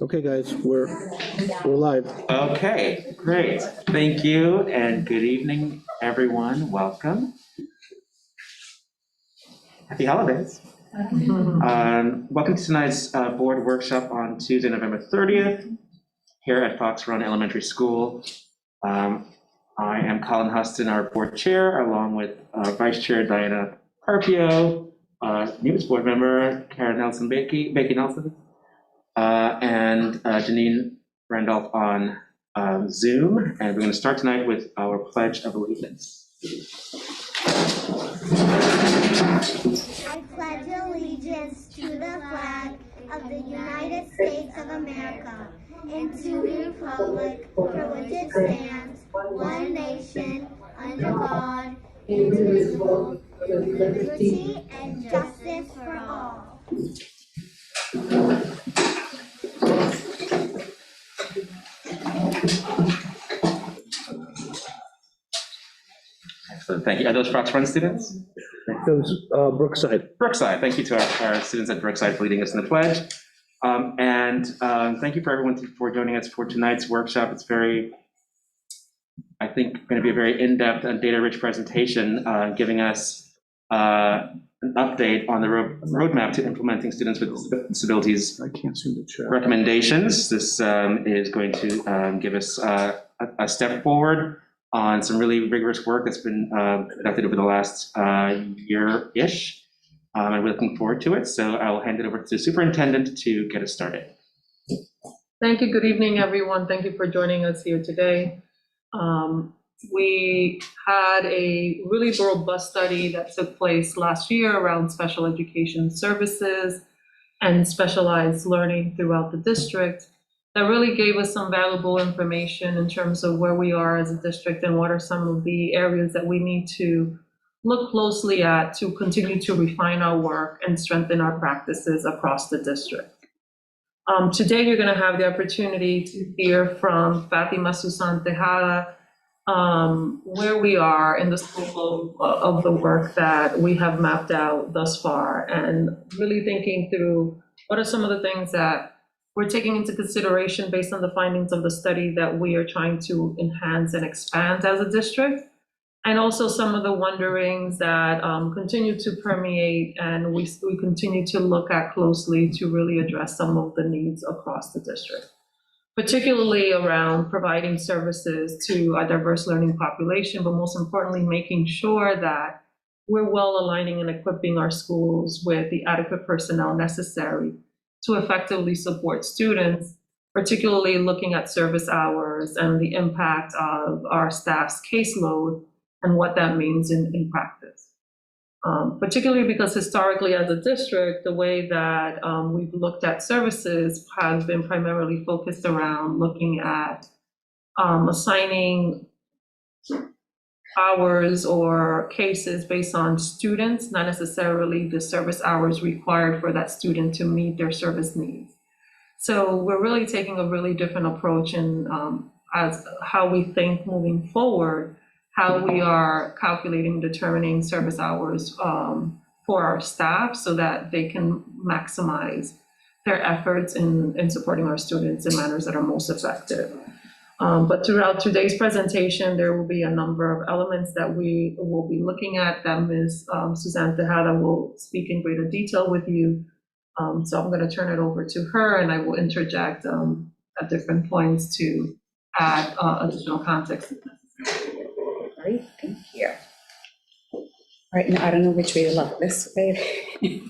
Okay, guys, we're live. Okay, great. Thank you and good evening, everyone. Welcome. Happy holidays. Welcome to tonight's board workshop on Tuesday, November 30th, here at Fox Run Elementary School. I am Colin Huston, our board chair, along with Vice Chair Diana Carpio, newest board member Karen Nelson Bakey Nelson, and Janine Randolph on Zoom. And we're going to start tonight with our Pledge of Allegiance. I pledge allegiance to the flag of the United States of America and to the republic for which it stands, one nation, under God, indivisible, with liberty and justice for all. Excellent, thank you. Are those Fox Run students? Those Brookside. Brookside, thank you to our students at Brookside for leading us in the pledge. Thank you for everyone for joining us for tonight's workshop. It's I think, going to be a very in-depth and data-rich presentation, giving us an update on the roadmap to implementing students with disabilities recommendations. This is going to give us a step forward on some really rigorous work that's been conducted over the last year-ish. And we're looking forward to it. So I will hand it over to the superintendent to get us started. Thank you. Good evening, everyone. Thank you for joining us here today. We had a really robust study that took place last year around special education services and specialized learning throughout the district. That really gave us some valuable information in terms of where we are as a district and what are some of the areas that we need to look closely at to continue to refine our work and strengthen our practices across the district. Today, you're going to have the opportunity to hear from Fatima Susan Tejada, where we are in the scope of the work that we have mapped out thus far, and really thinking through what are some of the things that we're taking into consideration based on the findings of the study that we are trying to enhance and expand as a district, and also some of the wonderings that continue to permeate and we continue to look at closely to really address some of the needs across the district, particularly around providing services to a diverse learning population, but most importantly, making sure that we're well aligning and equipping our schools with the adequate personnel necessary to effectively support students, particularly looking at service hours and the impact of our staff's caseload and what that means in practice. Particularly because historically as a district, the way that we've looked at services has been primarily focused around looking at assigning hours or cases based on students, not necessarily the service hours required for that student to meet their service needs. So we're really taking a really different approach in as how we think moving forward, how we are calculating, determining service hours for our staff so that they can maximize their efforts in supporting our students in manners that are most effective. But throughout today's presentation, there will be a number of elements that we will be looking at that Ms. Suzanne Tejada will speak in greater detail with you. So I'm going to turn it over to her, and I will interject at different points to add additional context. All right, thank you. All right, now I don't know which way to look, this way.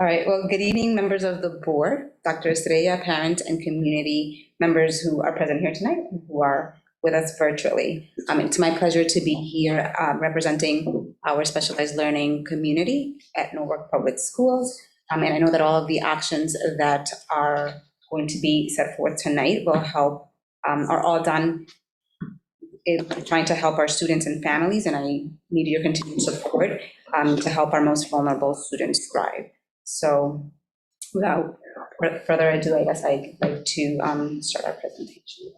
All right, well, good evening, members of the board, Dr. Estrella, parent and community members who are present here tonight, who are with us virtually. It's my pleasure to be here representing our specialized learning community at Newark Public Schools. And I know that all of the actions that are going to be set forth tonight will help, are all done in trying to help our students and families, and I need your continued support to help our most vulnerable students thrive. So without further ado, I guess I'd like to start our presentation.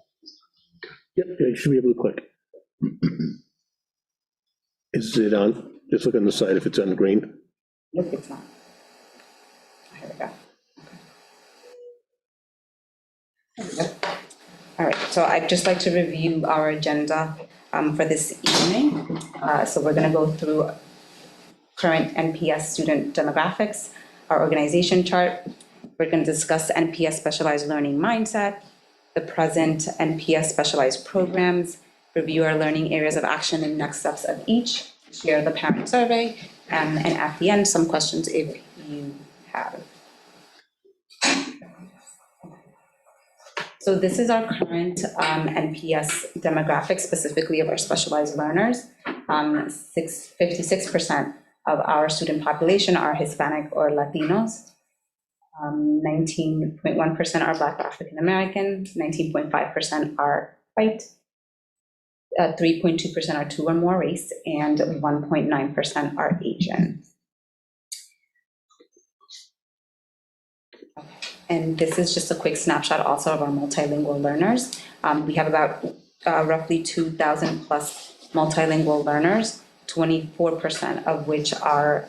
Yep, you should be able to click. Is it on? Just look on the side if it's on green. Nope, it's not. Here we go. All right, so I'd just like to review our agenda for this evening. So we're going to go through current NPS student demographics, our organization chart. We're going to discuss NPS specialized learning mindset, the present NPS specialized programs, review our learning areas of action and next steps of each, share the parent survey, and at the end, some questions if you have. So this is our current NPS demographic, specifically of our specialized learners. 56% of our student population are Hispanic or Latinos. 19.1% are Black or African American, 19.5% are white, 3.2% are 2 or more race, and 1.9% are Asian. And this is just a quick snapshot also of our multilingual learners. We have about roughly 2,000 plus multilingual learners, 24% of which are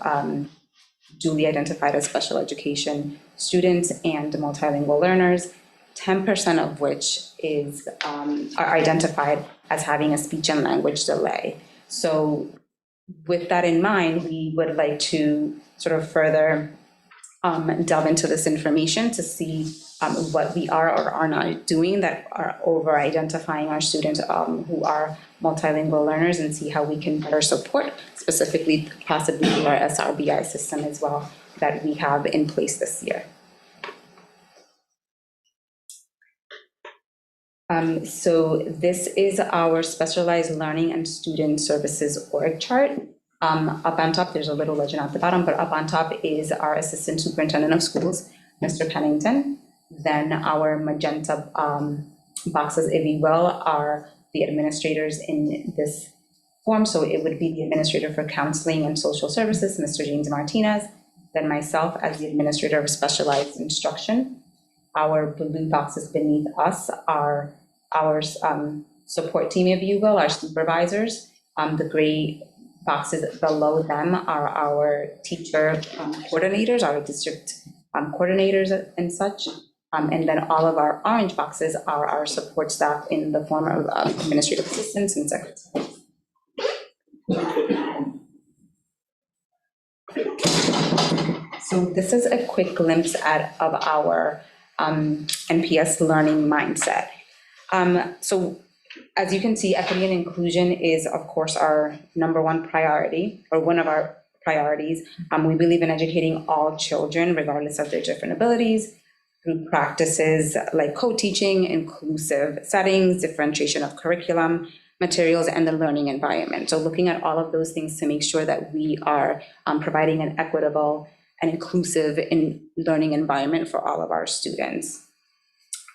duly identified as special education students and multilingual learners, 10% of which are identified as having a speech and language delay. So with that in mind, we would like to sort of further delve into this information to see what we are or are not doing that are over identifying our students who are multilingual learners, and see how we can better support, specifically possibly our SRBI system as well that we have in place this year. So this is our specialized learning and student services org chart. Up on top, there's a little legend at the bottom, but up on top is our Assistant Superintendent of Schools, Mr. Pennington. Then our magenta boxes, if you will, are the administrators in this form. So it would be the Administrator for Counseling and Social Services, Mr. James Martinez. Then myself as the Administrator of Specialized Instruction. Our blue boxes beneath us are our support team, if you will, our supervisors. The gray boxes below them are our teacher coordinators, our district coordinators and such. And then all of our orange boxes are our support staff in the form of administrative assistants and secretaries. So this is a quick glimpse of our NPS learning mindset. So as you can see, equity and inclusion is, of course, our #1 priority, or one of our priorities. We believe in educating all children, regardless of their different abilities, through practices like co-teaching, inclusive settings, differentiation of curriculum, materials, and the learning environment. So looking at all of those things to make sure that we are providing an equitable and inclusive learning environment for all of our students.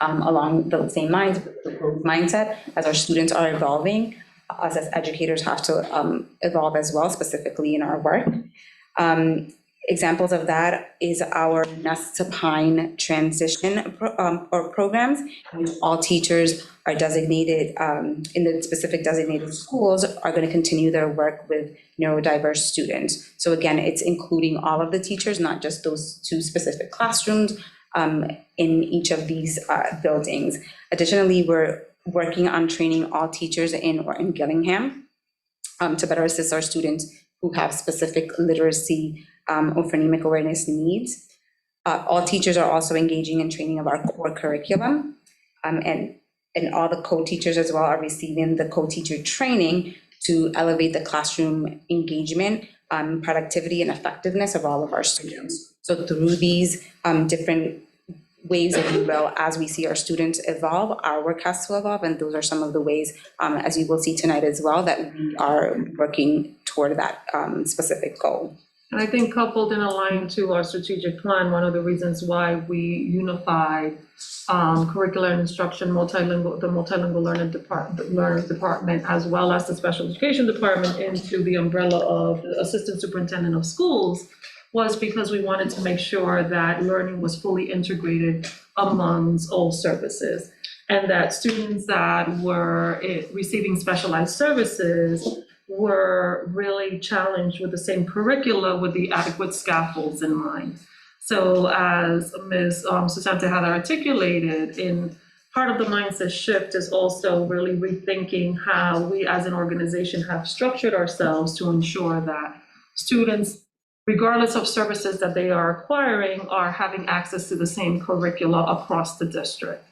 Along the same lines, the growth mindset, as our students are evolving, us as educators have to evolve as well, specifically in our work. Examples of that is our Nest to Pine transition programs, in which all teachers are designated in the specific designated schools are going to continue their work with neurodiverse students. So again, it's including all of the teachers, not just those 2 specific classrooms in each of these buildings. Additionally, we're working on training all teachers in Gillingham to better assist our students who have specific literacy or phonemic awareness needs. All teachers are also engaging in training of our core curriculum, and all the co-teachers as well are receiving the co-teacher training to elevate the classroom engagement, productivity, and effectiveness of all of our students. So through these different ways, if you will, as we see our students evolve, our work has to evolve, and those are some of the ways, as you will see tonight as well, that we are working toward that specific goal. And I think coupled and aligned to our strategic plan, one of the reasons why we unified curricular and instruction, the multilingual learning department, as well as the special education department into the umbrella of the Assistant Superintendent of Schools, was because we wanted to make sure that learning was fully integrated amongst all services, and that students that were receiving specialized services were really challenged with the same curricula with the adequate scaffolds in mind. So as Ms. Susanta had articulated, in part of the mindset shift is also really rethinking how we as an organization have structured ourselves to ensure that students, regardless of services that they are acquiring, are having access to the same curricula across the district,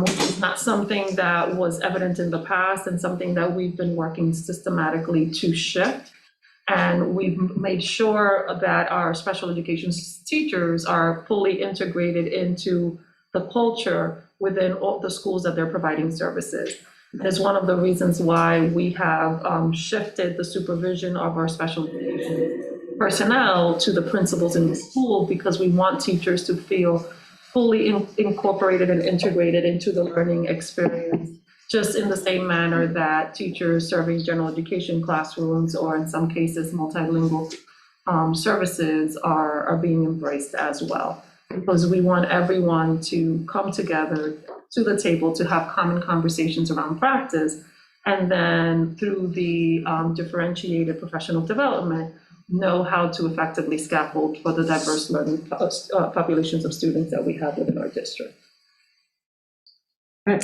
which is not something that was evident in the past and something that we've been working systematically to shift. And we've made sure that our special education teachers are fully integrated into the culture within all the schools that they're providing services. It's one of the reasons why we have shifted the supervision of our special education personnel to the principals in the school, because we want teachers to feel fully incorporated and integrated into the learning experience, just in the same manner that teachers serving general education classrooms, or in some cases multilingual services, are being embraced as well. Because we want everyone to come together to the table to have common conversations around practice, and then through the differentiated professional development, know how to effectively scaffold for the diverse learning populations of students that we have within our district.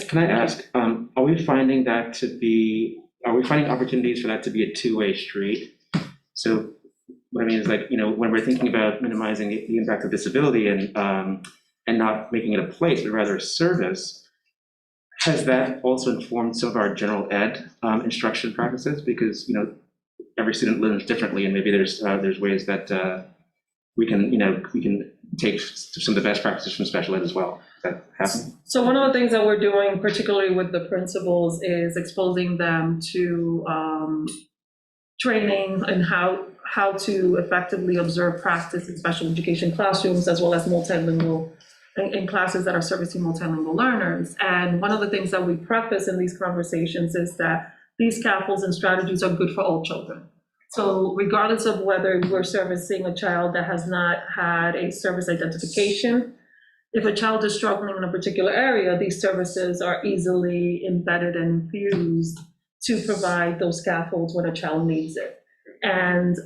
Can I ask, are we finding opportunities for that to be a two-way street? So what I mean is, like, when we're thinking about minimizing the impact of disability and not making it a place, but rather a service, has that also informed some of our general ed instruction practices? Because, every student learns differently, and maybe there's ways that we can take some of the best practices from special ed as well. Is that happening? So one of the things that we're doing, particularly with the principals, is exposing them to training and how to effectively observe practice in special education classrooms, as well as multilingual, in classes that are servicing multilingual learners. And one of the things that we preface in these conversations is that these scaffolds and strategies are good for all children. So regardless of whether we're servicing a child that has not had a service identification, if a child is struggling in a particular area, these services are easily embedded and infused to provide those scaffolds when a child needs it. And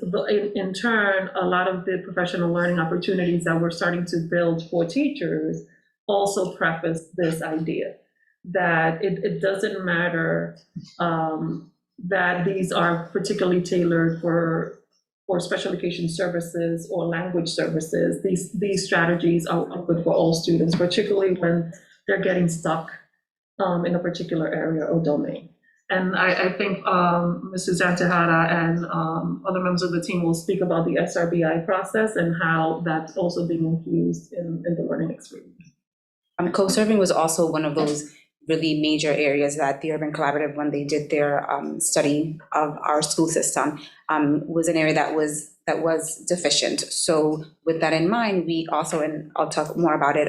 in turn, a lot of the professional learning opportunities that we're starting to build for teachers also preface this idea that it doesn't matter that these are particularly tailored for special education services or language services. These strategies are good for all students, particularly when they're getting stuck in a particular area or domain. And I think Ms. Suzanne Tejada and other members of the team will speak about the SRBI process and how that's also being infused in the learning experience. Co-serving was also one of those really major areas that the Urban Collaborative, when they did their study of our school system, was an area that was deficient. So with that in mind, we also, and I'll talk more about it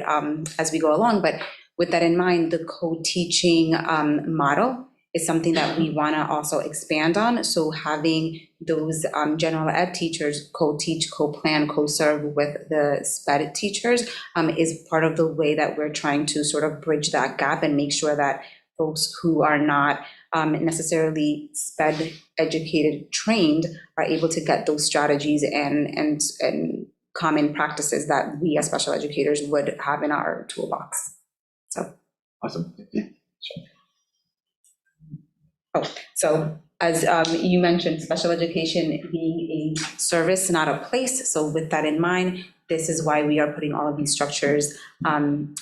as we go along, but with that in mind, the co-teaching model is something that we want to also expand on. So having those general ed teachers co-teach, co-plan, co-serve with the SPED teachers is part of the way that we're trying to sort of bridge that gap and make sure that folks who are not necessarily SPED educated, trained, are able to get those strategies and common practices that we as special educators would have in our toolbox. So Awesome. Yeah. sure. So as you mentioned, special education being a service, not a place. So with that in mind, this is why we are putting all of these structures,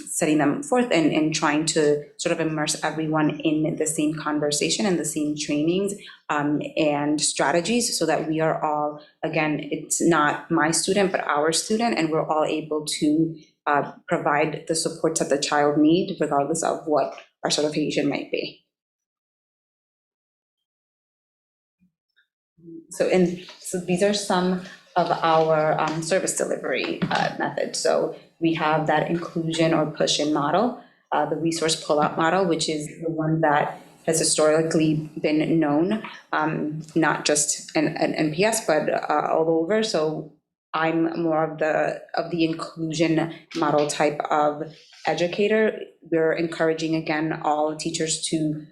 setting them forth and trying to sort of immerse everyone in the same conversation and the same trainings and strategies, so that we are all, again, it's not my student, but our student, and we're all able to provide the supports that the child needs, regardless of what our certification might be. So these are some of our service delivery methods. So we have that inclusion or push-in model, the resource pull-out model, which is the one that has historically been known, not just in NPS, but all over. So I'm more of the inclusion model type of educator. We're encouraging, again, all teachers to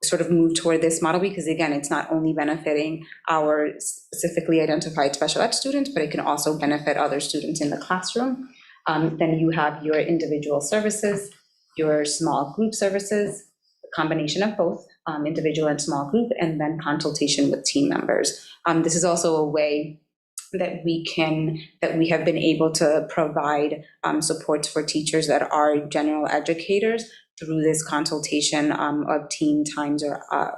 sort of move toward this model, because again, it's not only benefiting our specifically identified special ed students, but it can also benefit other students in the classroom. Then you have your individual services, your small group services, a combination of both, individual and small group, and then consultation with team members. This is also a way that we have been able to provide supports for teachers that are general educators through this consultation of team times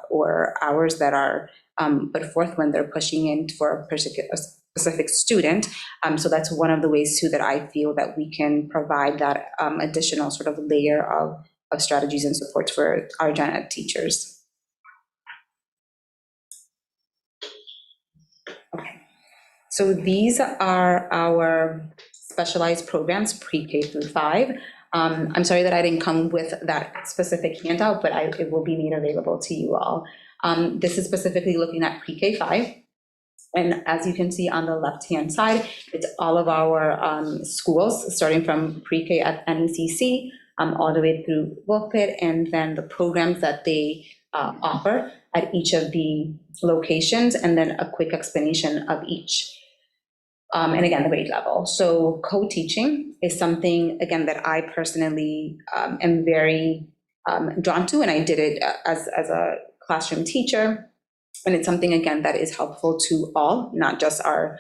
or hours that are put forth when they're pushing in for a specific student. So that's one of the ways too that I feel that we can provide that additional sort of layer of strategies and supports for our gen ed teachers. Okay, so these are our specialized programs, pre-K through 5. I'm sorry that I didn't come with that specific handout, but it will be made available to you all. This is specifically looking at pre-K 5. And as you can see on the left-hand side, it's all of our schools, starting from pre-K at NECC, all the way through Wolfpit, and then the programs that they offer at each of the locations, and then a quick explanation of each. And again, the grade level. So co-teaching is something, again, that I personally am very drawn to, and I did it as a classroom teacher. And it's something, again, that is helpful to all, not just our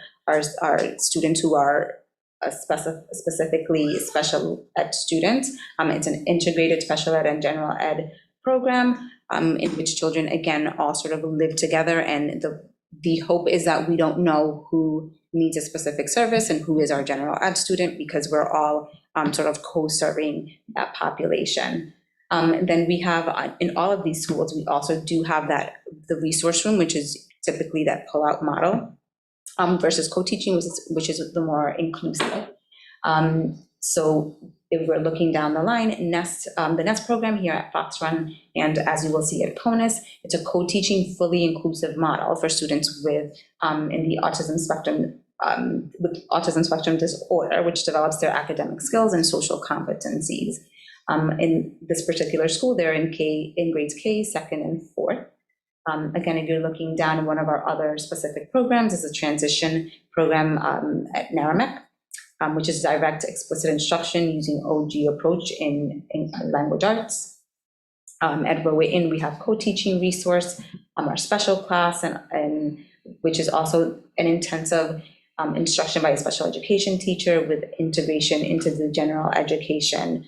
students who are specifically special ed students. It's an integrated special ed and general ed program in which children, again, all sort of live together. And the hope is that we don't know who needs a specific service and who is our general ed student, because we're all sort of co-serving that population. And then we have, in all of these schools, we also do have the resource room, which is typically that pull-out model, versus co-teaching, which is the more inclusive. So if we're looking down the line, the NEST program here at Fox Run, and as you will see at PONUS, it's a co-teaching, fully inclusive model for students with in the autism spectrum, with autism spectrum disorder, which develops their academic skills and social competencies. In this particular school, they're in grades K, 2nd, and 4th. Again, if you're looking down, one of our other specific programs is a transition program at NARAMEC, which is direct explicit instruction using OG approach in language arts. At Rowayton, we have co-teaching resource, our special class, and which is also an intensive instruction by a special education teacher with integration into the general education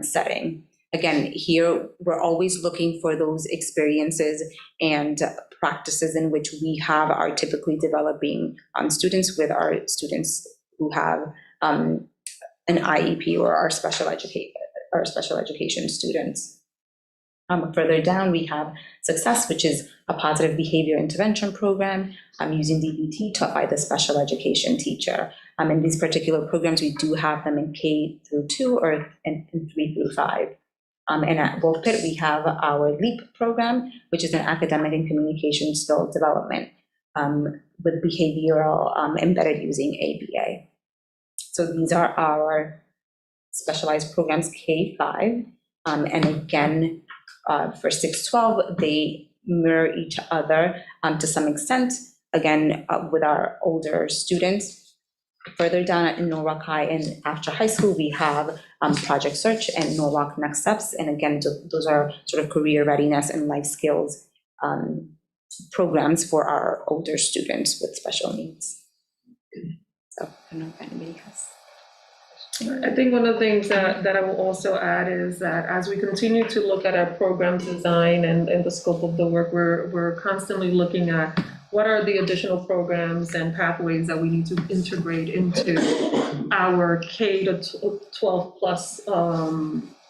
setting. Again, here we're always looking for those experiences and practices in which we are typically developing students with our students who have an IEP or our special education students. Further down, we have Success, which is a positive behavior intervention program using DBT taught by the special education teacher. In these particular programs, we do have them in K through 2 or in 3 through 5. And at Wolfpit, we have our LEAP program, which is an academic and communication skill development with behavioral embedded using ABA. So these are our specialized programs K-5. And again, for 6-12, they mirror each other to some extent, again, with our older students. Further down at Norwalk High and after high school, we have Project Search and Norwalk Next Steps. And again, those are sort of career readiness and life skills programs for our older students with special needs. So I don't know if anybody has. I think one of the things that I will also add is that as we continue to look at our program design and the scope of the work, we're constantly looking at what are the additional programs and pathways that we need to integrate into our K to 12 plus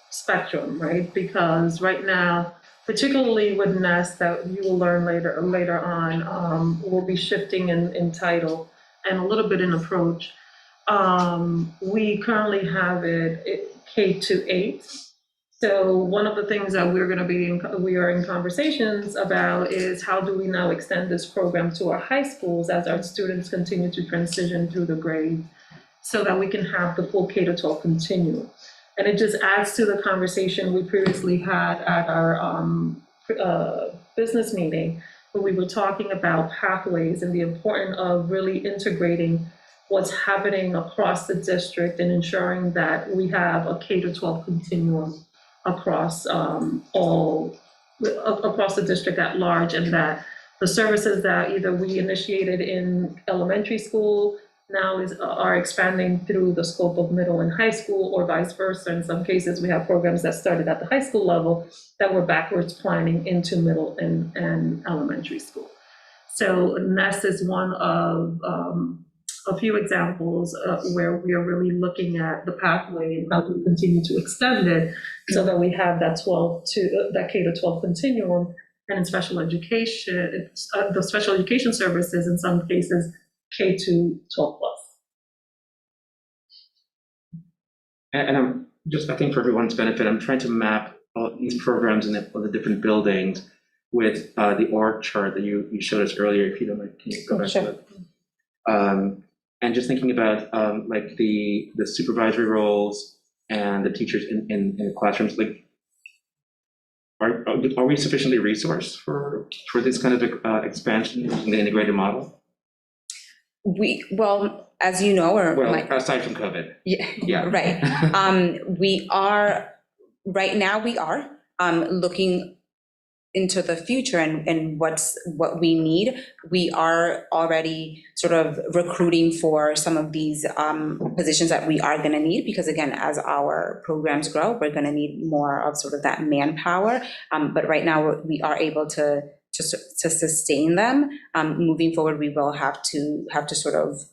spectrum, right? Because right now, particularly with NEST, that you will learn later on, we'll be shifting in title and a little bit in approach. We currently have it K to 8. So one of the things that we are in conversations about is how do we now extend this program to our high schools as our students continue to transition through the grades so that we can have the full K to 12 continuum. And it just adds to the conversation we previously had at our business meeting, where we were talking about pathways and the importance of really integrating what's happening across the district and ensuring that we have a K to 12 continuum across across the district at large, and that the services that either we initiated in elementary school now are expanding through the scope of middle and high school, or vice versa. In some cases, we have programs that started at the high school level that we're backwards planning into middle and elementary school. So NEST is one of a few examples where we are really looking at the pathway and how do we continue to extend it so that we have that K to 12 continuum, and in special education, the special education services in some cases K to 12 plus. And I'm just, I think for everyone's benefit, I'm trying to map all these programs in all the different buildings with the org chart that you showed us earlier. If you don't mind, can you go back to it? And just thinking about like the supervisory roles and the teachers in the classrooms, like are we sufficiently resourced for this kind of expansion in the integrated model? Well, as you know, aside from COVID. Yeah. Right. Right now we are looking into the future and what we need. We are already sort of recruiting for some of these positions that we are going to need, because again, as our programs grow, we're going to need more of sort of that manpower. But right now we are able to sustain them. Moving forward, we will have to sort of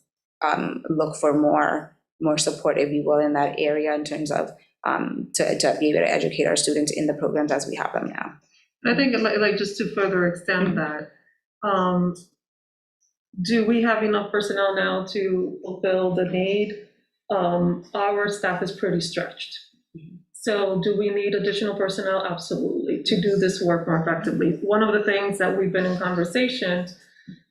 look for more support, if you will, in that area in terms of to be able to educate our students in the programs as we have them now. I think like just to further extend that, do we have enough personnel now to fulfill the need? Our staff is pretty stretched. So do we need additional personnel? Absolutely, to do this work more effectively. One of the things that we've been in conversation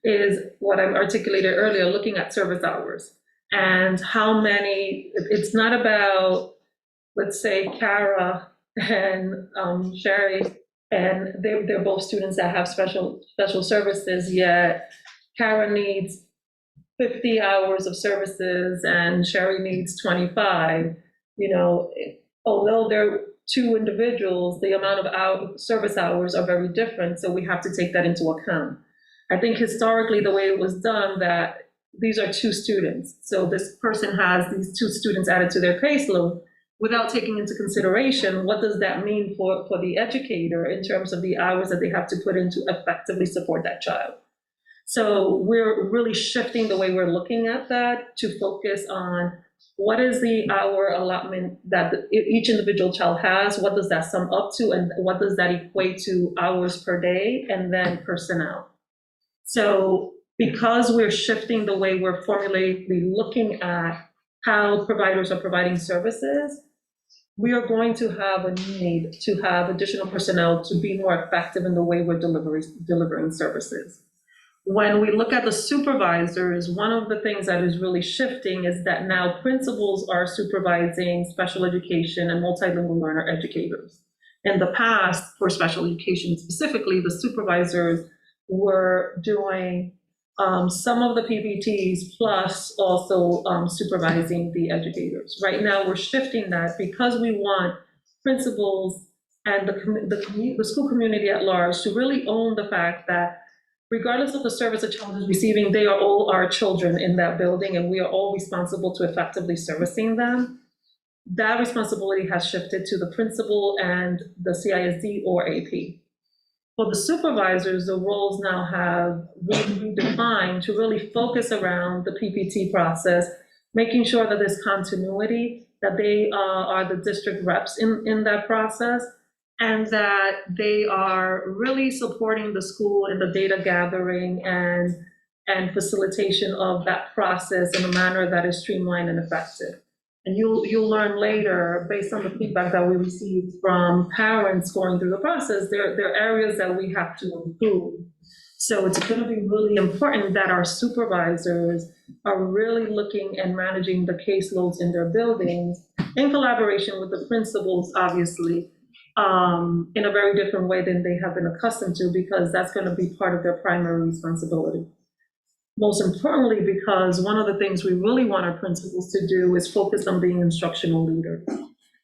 is what I articulated earlier, looking at service hours and how many. It's not about, let's say, Kara and Sherry, and they're both students that have special services, yet Kara needs 50 hours of services and Sherry needs 25. Although they're two individuals, the amount of service hours are very different, so we have to take that into account. I think historically the way it was done, that these are two students, so this person has these two students added to their caseload without taking into consideration what does that mean for the educator in terms of the hours that they have to put in to effectively support that child. So we're really shifting the way we're looking at that to focus on what is the hour allotment that each individual child has, what does that sum up to, and what does that equate to hours per day, and then personnel. So because we're shifting the way we're formulating, looking at how providers are providing services, we are going to have a need to have additional personnel to be more effective in the way we're delivering services. When we look at the supervisors, one of the things that is really shifting is that now principals are supervising special education and multilingual learner educators. In the past, for special education specifically, the supervisors were doing some of the PPTs plus also supervising the educators. Right now, we're shifting that because we want principals and the school community at large to really own the fact that regardless of the service a child is receiving, they are all our children in that building, and we are all responsible to effectively servicing them. That responsibility has shifted to the principal and the CISD or AP. For the supervisors, the roles now have been redefined to really focus around the PPT process, making sure that there's continuity, that they are the district reps in that process, and that they are really supporting the school in the data gathering and facilitation of that process in a manner that is streamlined and effective. And you'll learn later, based on the feedback that we received from parents going through the process, there are areas that we have to improve. So it's going to be really important that our supervisors are really looking and managing the caseloads in their buildings in collaboration with the principals, obviously, in a very different way than they have been accustomed to, because that's going to be part of their primary responsibility. Most importantly, because one of the things we really want our principals to do is focus on being instructional leaders.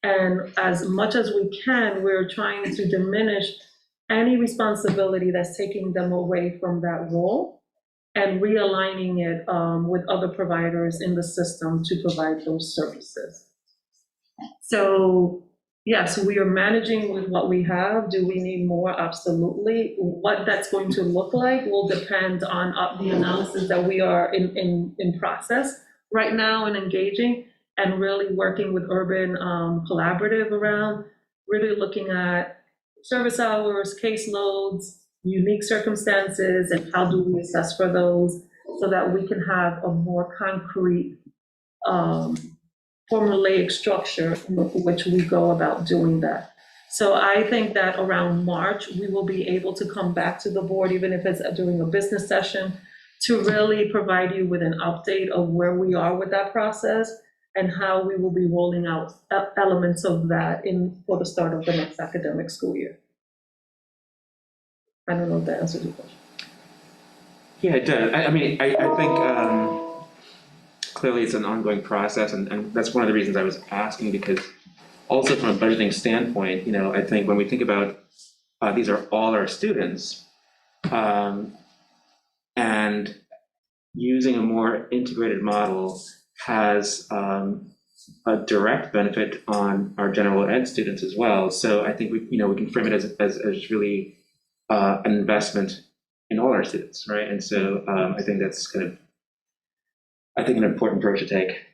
And as much as we can, we're trying to diminish any responsibility that's taking them away from that role and realigning it with other providers in the system to provide those services. So yes, we are managing with what we have. Do we need more? Absolutely. What that's going to look like will depend on the analysis that we are in process right now and engaging, and really working with Urban Collaborative around really looking at service hours, caseloads, unique circumstances, and how do we assess for those so that we can have a more concrete formulaic structure in which we go about doing that. So I think that around March, we will be able to come back to the board, even if it's during a business session, to really provide you with an update of where we are with that process and how we will be rolling out elements of that for the start of the next academic school year. I don't know if that answers your question. Yeah, it does. I mean, I think clearly it's an ongoing process, and that's one of the reasons I was asking, because also from a budgeting standpoint, I think when we think about these are all our students, and using a more integrated model has a direct benefit on our general ed students as well. So I think we can frame it as really an investment in all our students, right? And so I think that's an important approach to take.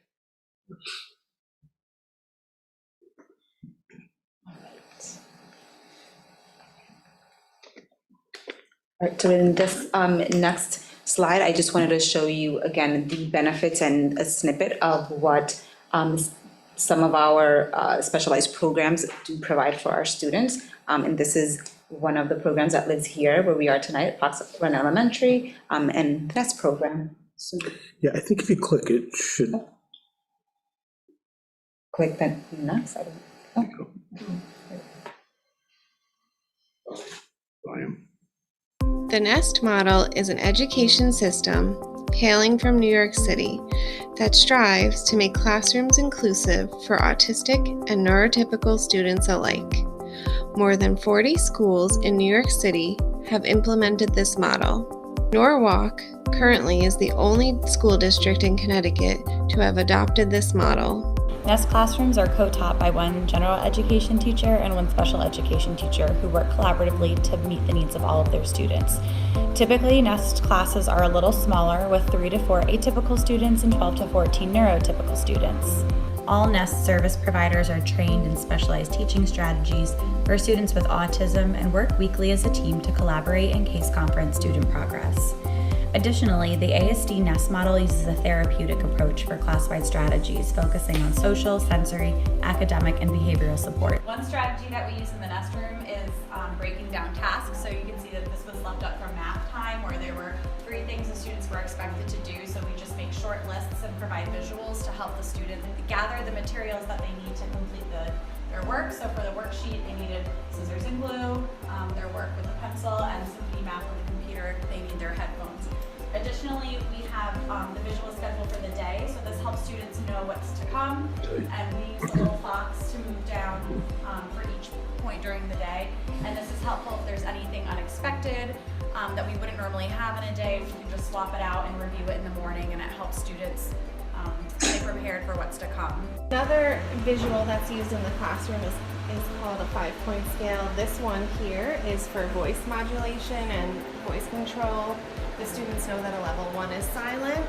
All right, so in this next slide, I just wanted to show you again the benefits and a snippet of what some of our specialized programs do provide for our students. And this is one of the programs that lives here where we are tonight at Fox Run Elementary, and the NEST program. So Yeah, I think if you click it, should. click that next. I don't know. Volume. The NEST model is an education system hailing from New York City that strives to make classrooms inclusive for autistic and neurotypical students alike. More than 40 schools in New York City have implemented this model. Norwalk currently is the only school district in Connecticut to have adopted this model. NEST classrooms are co-taught by one general education teacher and one special education teacher who work collaboratively to meet the needs of all of their students. Typically, NEST classes are a little smaller with 3 to 4 atypical students and 12 to 14 neurotypical students. All NEST service providers are trained in specialized teaching strategies for students with autism and work weekly as a team to collaborate and case conference student progress. Additionally, the ASD NEST model uses a therapeutic approach for class-wide strategies, focusing on social, sensory, academic, and behavioral support. One strategy that we use in the NEST room is breaking down tasks. So you can see that this was left up from math time, where there were 3 things the students were expected to do. So we just make short lists and provide visuals to help the student gather the materials that they need to complete their work. So for the worksheet, they needed scissors and glue, their work with a pencil, and some math with a computer. They need their headphones. Additionally, we have the visual schedule for the day, so this helps students know what's to come, and we use a little fox to move down for each point during the day, and this is helpful if there's anything unexpected that we wouldn't normally have in a day. We can just swap it out and review it in the morning, and it helps students stay prepared for what's to come. Another visual that's used in the classroom is called a 5-point scale. This one here is for voice modulation and voice control. The students know that a level 1 is silent,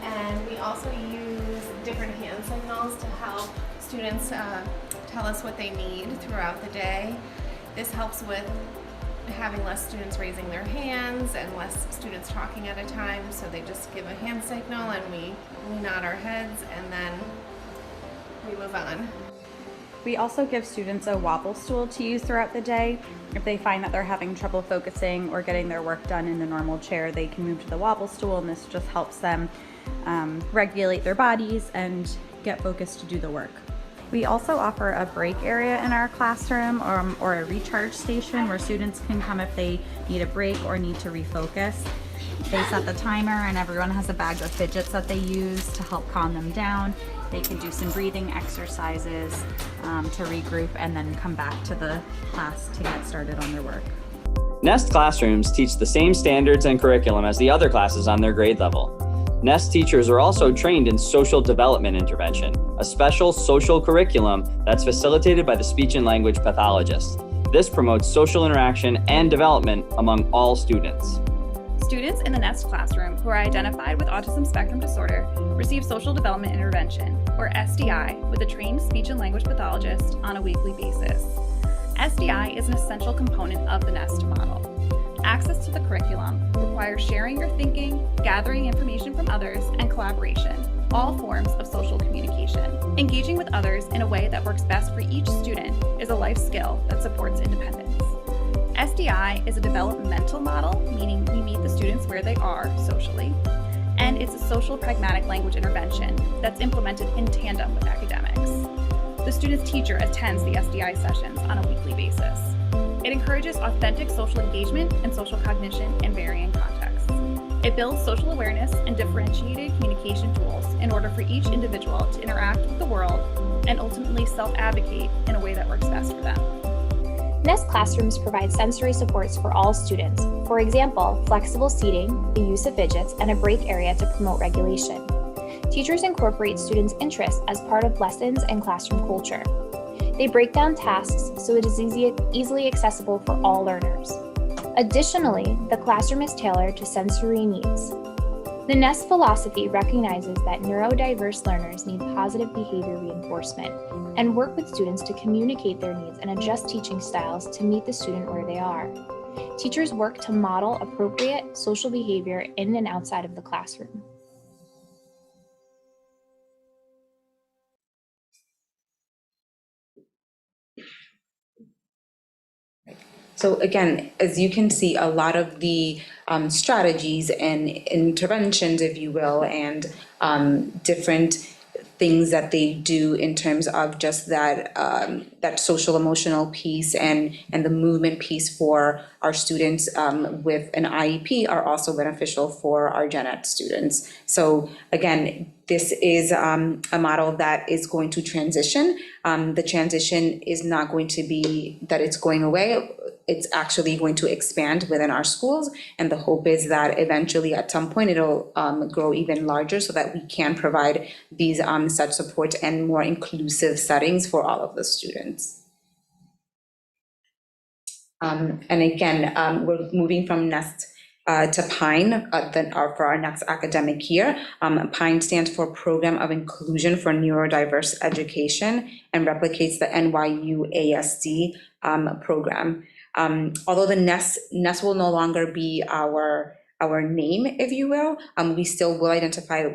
and we also use different hand signals to help students tell us what they need throughout the day. This helps with having less students raising their hands and less students talking at a time, so they just give a hand signal and we nod our heads and then we move on. We also give students a wobble stool to use throughout the day. If they find that they're having trouble focusing or getting their work done in the normal chair, they can move to the wobble stool, and this just helps them regulate their bodies and get focused to do the work. We also offer a break area in our classroom or a recharge station where students can come if they need a break or need to refocus. They set the timer and everyone has a bag of fidgets that they use to help calm them down. They can do some breathing exercises to regroup and then come back to the class to get started on their work. Nest classrooms teach the same standards and curriculum as the other classes on their grade level. Nest teachers are also trained in social development intervention, a special social curriculum that's facilitated by the speech and language pathologist. This promotes social interaction and development among all students. Students in the Nest classroom who are identified with autism spectrum disorder receive social development intervention, or SDI, with a trained speech and language pathologist on a weekly basis. SDI is an essential component of the Nest model. Access to the curriculum requires sharing your thinking, gathering information from others, and collaboration, all forms of social communication. Engaging with others in a way that works best for each student is a life skill that supports independence. SDI is a developmental model, meaning we meet the students where they are socially, and it's a social pragmatic language intervention that's implemented in tandem with academics. The student's teacher attends the SDI sessions on a weekly basis. It encourages authentic social engagement and social cognition in varying contexts. It builds social awareness and differentiated communication tools in order for each individual to interact with the world and ultimately self-advocate in a way that works best for them. Nest classrooms provide sensory supports for all students. For example, flexible seating, the use of fidgets, and a break area to promote regulation. Teachers incorporate students' interests as part of lessons and classroom culture. They break down tasks so it is easily accessible for all learners. Additionally, the classroom is tailored to sensory needs. The Nest philosophy recognizes that neurodiverse learners need positive behavior reinforcement and work with students to communicate their needs and adjust teaching styles to meet the student where they are. Teachers work to model appropriate social behavior in and outside of the classroom. So again, as you can see, a lot of the strategies and interventions, if you will, and different things that they do in terms of just that that social emotional piece and the movement piece for our students with an IEP are also beneficial for our Gen Ed students. So again, this is a model that is going to transition. The transition is not going to be that it's going away. It's actually going to expand within our schools, and the hope is that eventually at some point it'll grow even larger so that we can provide these such support and more inclusive settings for all of the students. And again, we're moving from Nest to PINE for our next academic year. PINE stands for Program of Inclusion for Neurodiverse Education and replicates the NYU ASD program. Although the Nest will no longer be our name, if you will, we still will identify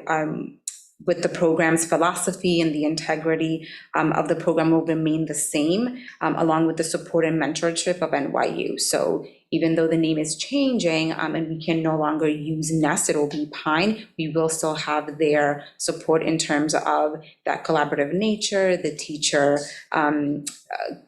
with the program's philosophy, and the integrity of the program will remain the same, along with the support and mentorship of NYU. So even though the name is changing and we can no longer use Nest, it will be PINE, we will still have their support in terms of that collaborative nature, the teacher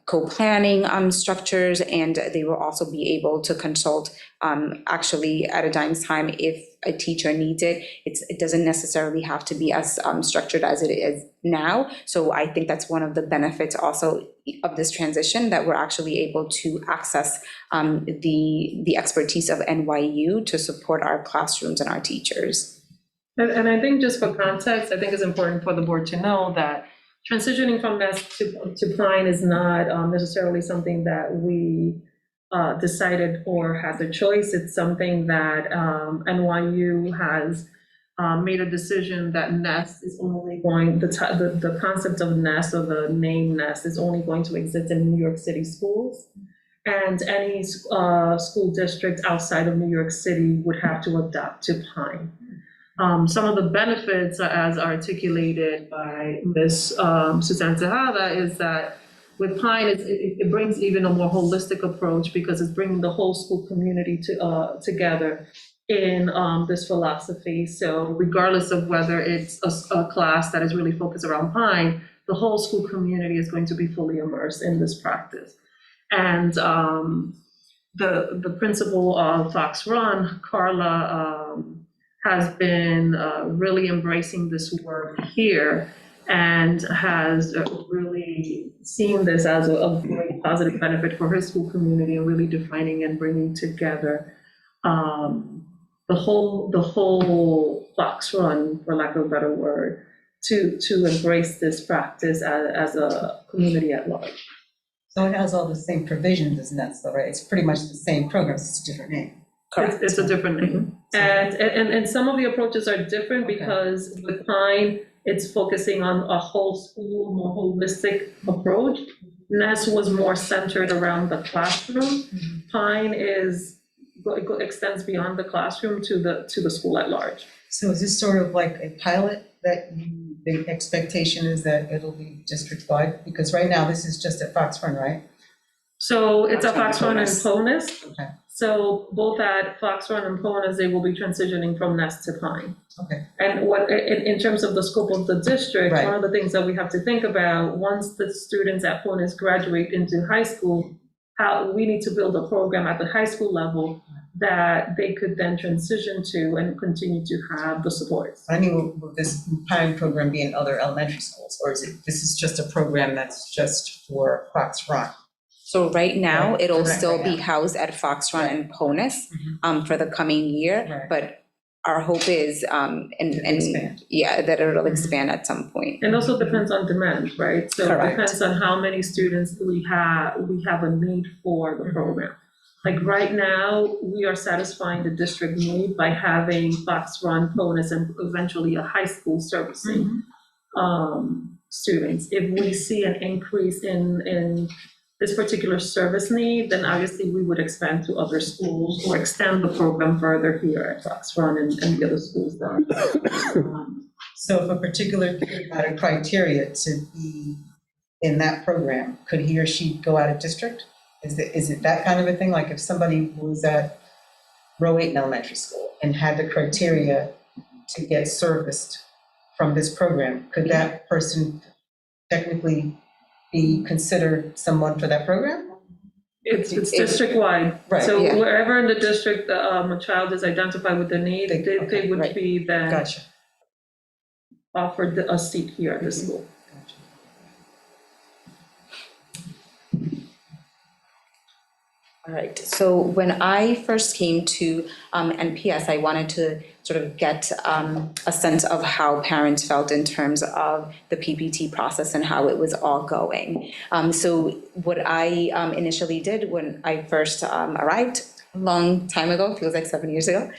co-planning structures, and they will also be able to consult actually at a dime's time if a teacher needs it. It doesn't necessarily have to be as structured as it is now. So I think that's one of the benefits also of this transition, that we're actually able to access the expertise of NYU to support our classrooms and our teachers. And I think just for context, I think it's important for the board to know that transitioning from Nest to PINE is not necessarily something that we decided or had the choice. It's something that NYU has made a decision that Nest is only going, the concept of Nest, or the name Nest, is only going to exist in New York City schools. And any school district outside of New York City would have to adopt to PINE. Some of the benefits, as articulated by Ms. Suzanne Tejada, is that with PINE, it brings even a more holistic approach, because it's bringing the whole school community together in this philosophy. So regardless of whether it's a class that is really focused around PINE, the whole school community is going to be fully immersed in this practice. And the principal of Fox Run, Carla has been really embracing this work here and has really seen this as a very positive benefit for her school community, and really defining and bringing together the whole Fox Run, for lack of a better word, to embrace this practice as a community at large. So it has all the same provisions as NETS, though, right? It's pretty much the same program, it's just a different name. It's a different name. And some of the approaches are different because with Pine, it's focusing on a whole school, more holistic approach. NES was more centered around the classroom. Pine extends beyond the classroom to the school at large. So is this sort of like a pilot that the expectation is that it'll be district-wide? Because right now, this is just at Fox Run, right? So it's a Fox Run and Ponus. Okay. So both at Fox Run and Ponus, they will be transitioning from Nest to Pine. Okay. And what in terms of the scope of the district, Right. one of the things that we have to think about, once the students at Ponus graduate into high school, how we need to build a program at the high school level that they could then transition to and continue to have the supports. I mean, will this Pine program be in other elementary schools, or this is just a program that's just for Fox Run? So right now, Right, it'll correct, still right be now. housed at Fox Run and Ponus Mhm. for the coming year, Right. but our hope is, Expand. yeah, that it'll Mhm. expand at some point. And also depends on demand, right? So it Correct. depends on how many students we have a need for the program. Like right now, we are satisfying the district need by having Fox Run, Ponus, and eventually a high school servicing students. If we see an increase in this particular service need, then obviously we would expand to other schools or extend the program further here at Fox Run and the other schools that. So if a particular kid had a criteria to be in that program, could he or she go out of district? Is it that kind of a thing? Like if somebody was at row 8 in elementary school and had the criteria to get serviced from this program, could that person technically be considered someone for that program? It's district-wide. Right, So yeah. wherever in the district a child is identified with the need, they would right. be then Gotcha. offered a seat here at the school. All right, so when I first came to NPS, I wanted to sort of get a sense of how parents felt in terms of the PPT process and how it was all going. So what I initially did when I first arrived, a long time ago, feels like 7 years ago,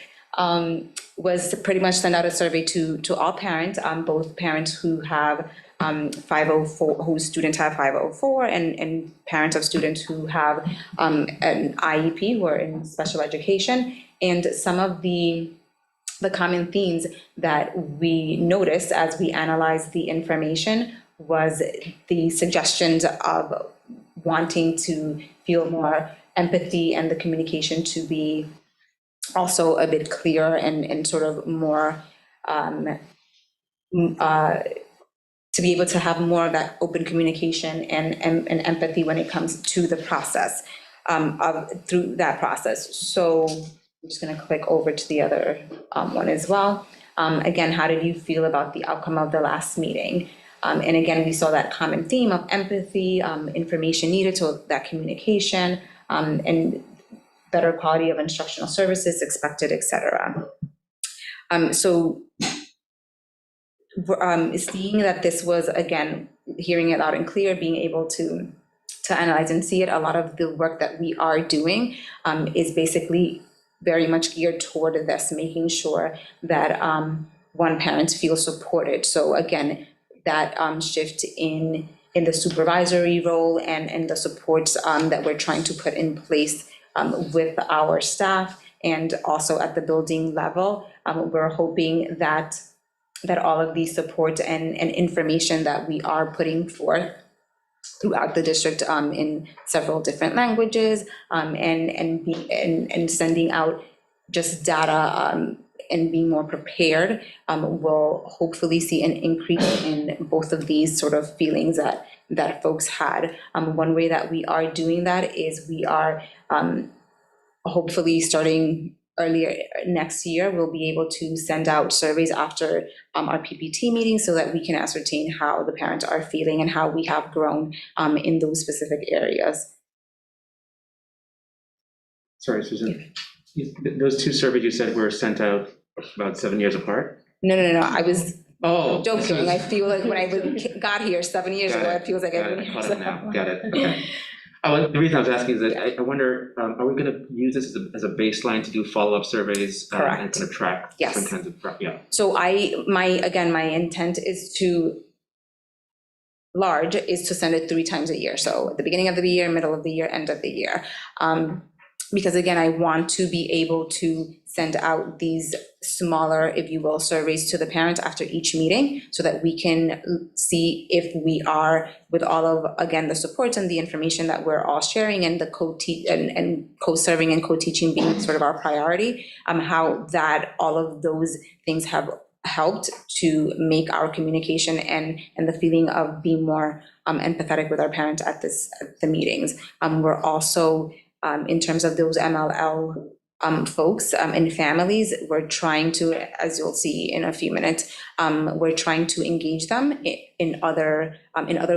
was to pretty much send out a survey to all parents, both parents who have 504, whose students have 504, and parents of students who have an IEP, who are in special education. And some of the common themes that we noticed as we analyzed the information was the suggestions of wanting to feel more empathy and the communication to be also a bit clearer and sort of more to be able to have more of that open communication and empathy when it comes to the process through that process. So I'm just going to click over to the other one as well. Again, how did you feel about the outcome of the last meeting? And again, we saw that common theme of empathy, information needed, so that communication, and better quality of instructional services expected, et cetera. So seeing that this was, again, hearing it loud and clear, being able to analyze and see it, a lot of the work that we are doing is basically very much geared toward this, making sure that one, parents feel supported. So again, that shift in the supervisory role and the supports that we're trying to put in place with our staff, and also at the building level, we're hoping that all of these supports and information that we are putting forth throughout the district in several different languages, and sending out just data and being more prepared, will hopefully see an increase in both of these sort of feelings that folks had. One way that we are doing that is we are hopefully starting earlier next year, we'll be able to send out surveys after our PPT meeting so that we can ascertain how the parents are feeling and how we have grown in those specific areas. Sorry, Susan, those two surveys you said were sent out about 7 years apart? No, I was joking. So- I feel like when I got here 7 years ago, it feels like I've been I here. caught it now, got it, okay. Oh, the reason I was asking is that I wonder, are we gonna use this as a baseline to do follow-up surveys? And Correct. kind of track Yes. different kinds of, yeah. So my intent is to send it 3 times a year. So at the beginning of the year, middle of the year, end of the year. Because again, I want to be able to send out these smaller, if you will, surveys to the parents after each meeting so that we can see if we are, with all of, again, the supports and the information that we're all sharing and the co-serving and co-teaching being sort of our priority, how that all of those things have helped to make our communication and the feeling of being more empathetic with our parents at the meetings. We're also, in terms of those MLL folks and families, we're trying to, as you'll see in a few minutes, we're trying to engage them in other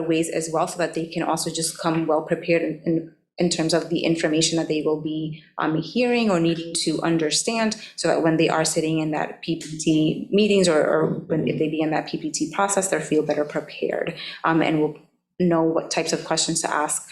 ways as well, so that they can also just come well prepared in terms of the information that they will be hearing or needing to understand, so that when they are sitting in that PPT meetings or if they be in that PPT process, they feel better prepared and will know what types of questions to ask,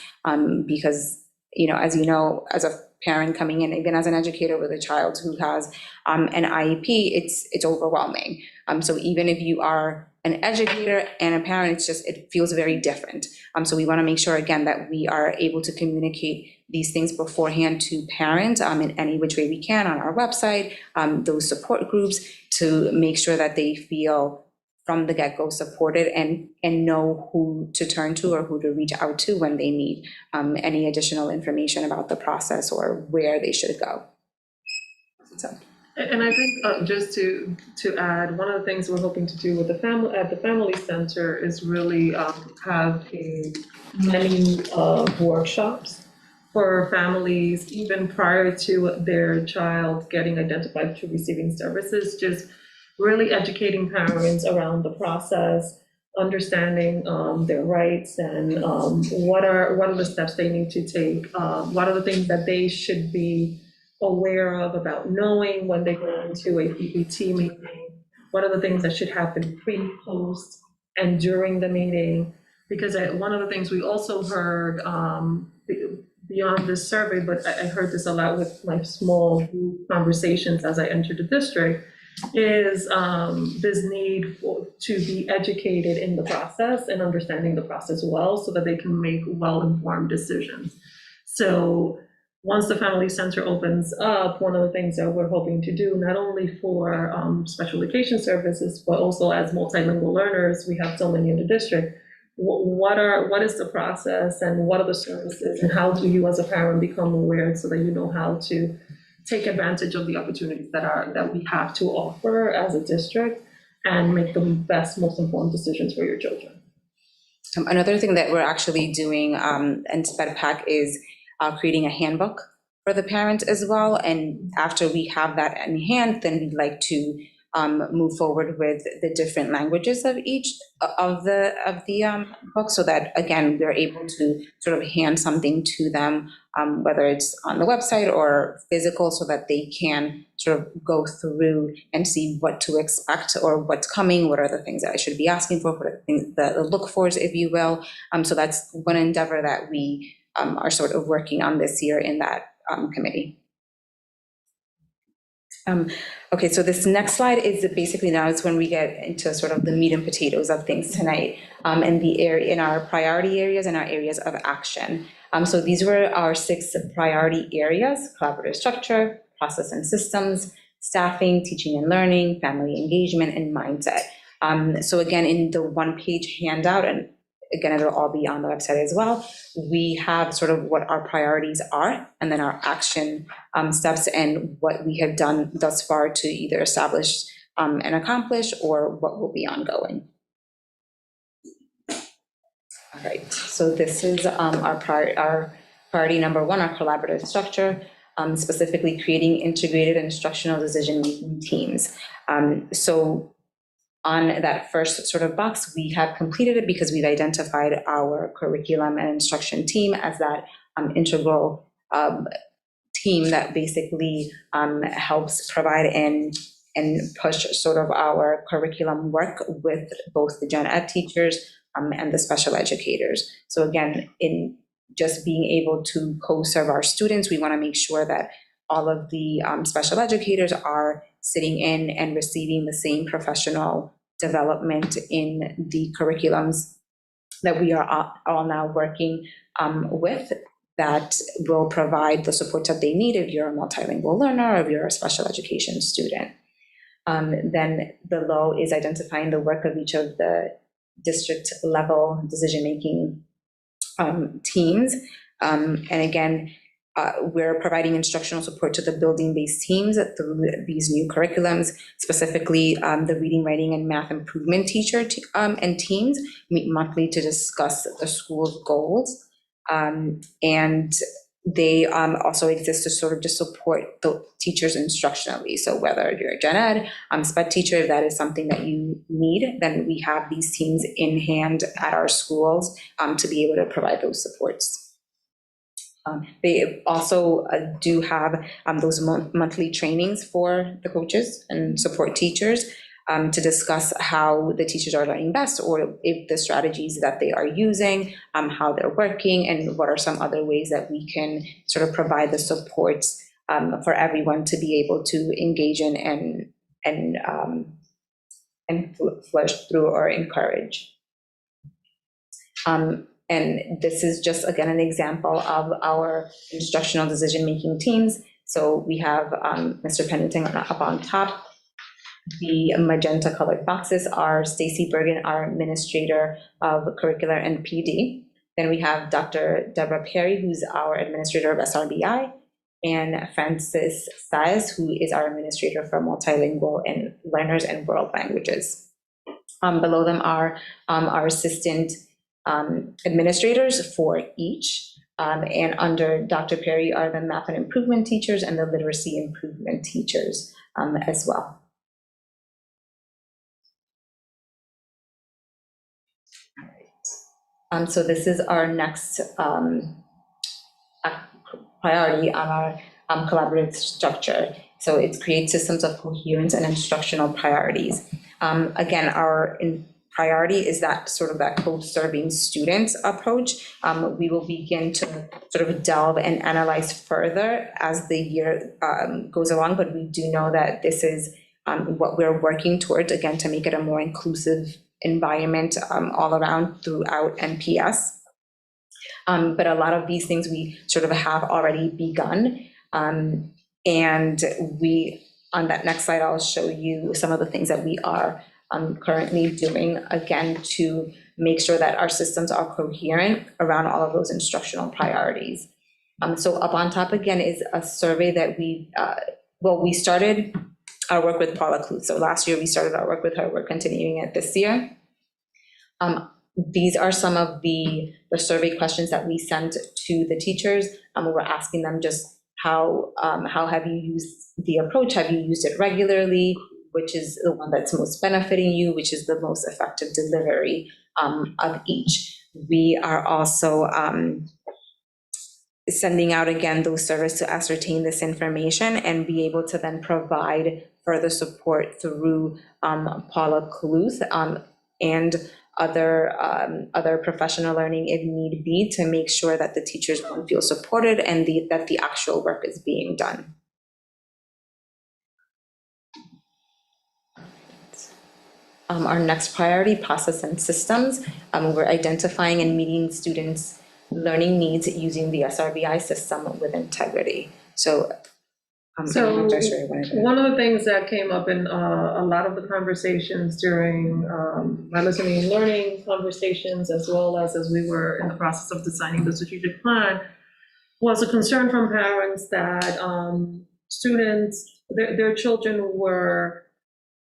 because as you know, as a parent coming in, even as an educator with a child who has an IEP, it's overwhelming. So even if you are an educator and a parent, it feels very different. So we want to make sure, again, that we are able to communicate these things beforehand to parents in any which way we can on our website, those support groups, to make sure that they feel from the get-go supported and know who to turn to or who to reach out to when they need any additional information about the process or where they should go. So. And I think just to add, one of the things we're hoping to do with the family center is really have many workshops for families, even prior to their child getting identified to receiving services, just really educating parents around the process, understanding their rights and what are the steps they need to take, what are the things that they should be aware of about knowing when they go into a PPT meeting, what are the things that should happen pre, post, and during the meeting. Because one of the things we also heard beyond this survey, but I heard this a lot with my small group conversations as I entered the district, is this need to be educated in the process and understanding the process well, so that they can make well-informed decisions. So once the family center opens up, one of the things that we're hoping to do, not only for special education services, but also as multilingual learners, we have so many in the district. What is the process and what are the services, and how do you as a parent become aware so that you know how to take advantage of the opportunities that we have to offer as a district and make the best, most informed decisions for your children. Another thing that we're actually doing in SpedPAC is creating a handbook for the parents as well. And after we have that in hand, then we'd like to move forward with the different languages of each of the book, so that, again, we're able to sort of hand something to them, whether it's on the website or physical, so that they can sort of go through and see what to expect or what's coming, what are the things that I should be asking for, what are the things, the look-fors, if you will. So that's one endeavor that we are sort of working on this year in that committee. Okay, so this next slide is basically now is when we get into sort of the meat and potatoes of things tonight, and the area in our priority areas and our areas of action. So these were our 6 priority areas: collaborative structure, process and systems, staffing, teaching and learning, family engagement, and mindset. So again, in the one-page handout, and again, it'll all be on the website as well, we have sort of what our priorities are, and then our action steps, and what we have done thus far to either establish and accomplish, or what will be ongoing. All right, so this is our priority number 1, our collaborative structure. specifically creating integrated instructional decision-making teams. So on that first sort of box, we have completed it because we've identified our curriculum and instruction team as that integral team that basically helps provide and push sort of our curriculum work with both the gen ed teachers and the special educators. So again, in just being able to co-serve our students, we want to make sure that all of the special educators are sitting in and receiving the same professional development in the curriculums that we are all now working with, that will provide the support that they need if you're a multilingual learner or if you're a special education student. Then below is identifying the work of each of the district level decision-making teams. And again, we're providing instructional support to the building-based teams through these new curriculums, specifically the reading, writing, and math improvement teacher and teams meet monthly to discuss the school's goals. And they also exist to sort of just support the teachers instructionally. So whether you're a gen ed, sped teacher, if that is something that you need, then we have these teams in hand at our schools to be able to provide those supports. They also do have those monthly trainings for the coaches and support teachers to discuss how the teachers are learning best, or if the strategies that they are using, how they're working, and what are some other ways that we can sort of provide the supports for everyone to be able to engage in and flush through or encourage. And this is just, again, an example of our instructional decision-making teams. So we have Mr. Pennington up on top. The magenta colored boxes are Stacy Bergen, our administrator of curricular and PD. Then we have Dr. Deborah Perry, who's our administrator of SRBI, and Francis Saez, who is our administrator for multilingual and learners and world languages. Below them are our assistant administrators for each. And under Dr. Perry are the math and improvement teachers and the literacy improvement teachers as well. So this is our next priority on our collaborative structure. So it's create systems of coherence and instructional priorities. Again, our priority is that sort of that co-serving students approach. We will begin to sort of delve and analyze further as the year goes along, but we do know that this is what we're working towards, again, to make it a more inclusive environment all around throughout NPS. But a lot of these things we sort of have already begun. And we, on that next slide, I'll show you some of the things that we are currently doing, again, to make sure that our systems are coherent around all of those instructional priorities. So up on top, again, is a survey that we started our work with Paula Kluth. So last year we started our work with her. We're continuing it this year. These are some of the survey questions that we sent to the teachers. We're asking them just how have you used the approach? Have you used it regularly? Which is the one that's most benefiting you? Which is the most effective delivery of each? We are also sending out, again, those surveys to ascertain this information and be able to then provide further support through Paula Kluth and other professional learning if need be, to make sure that the teachers feel supported and that the actual work is being done. Our next priority, process and systems. We're identifying and meeting students' learning needs using the SRBI system with integrity. So one of the things that came up in a lot of the conversations during my listening and learning conversations, as well as we were in the process of designing the strategic plan, was a concern from parents that students, their children were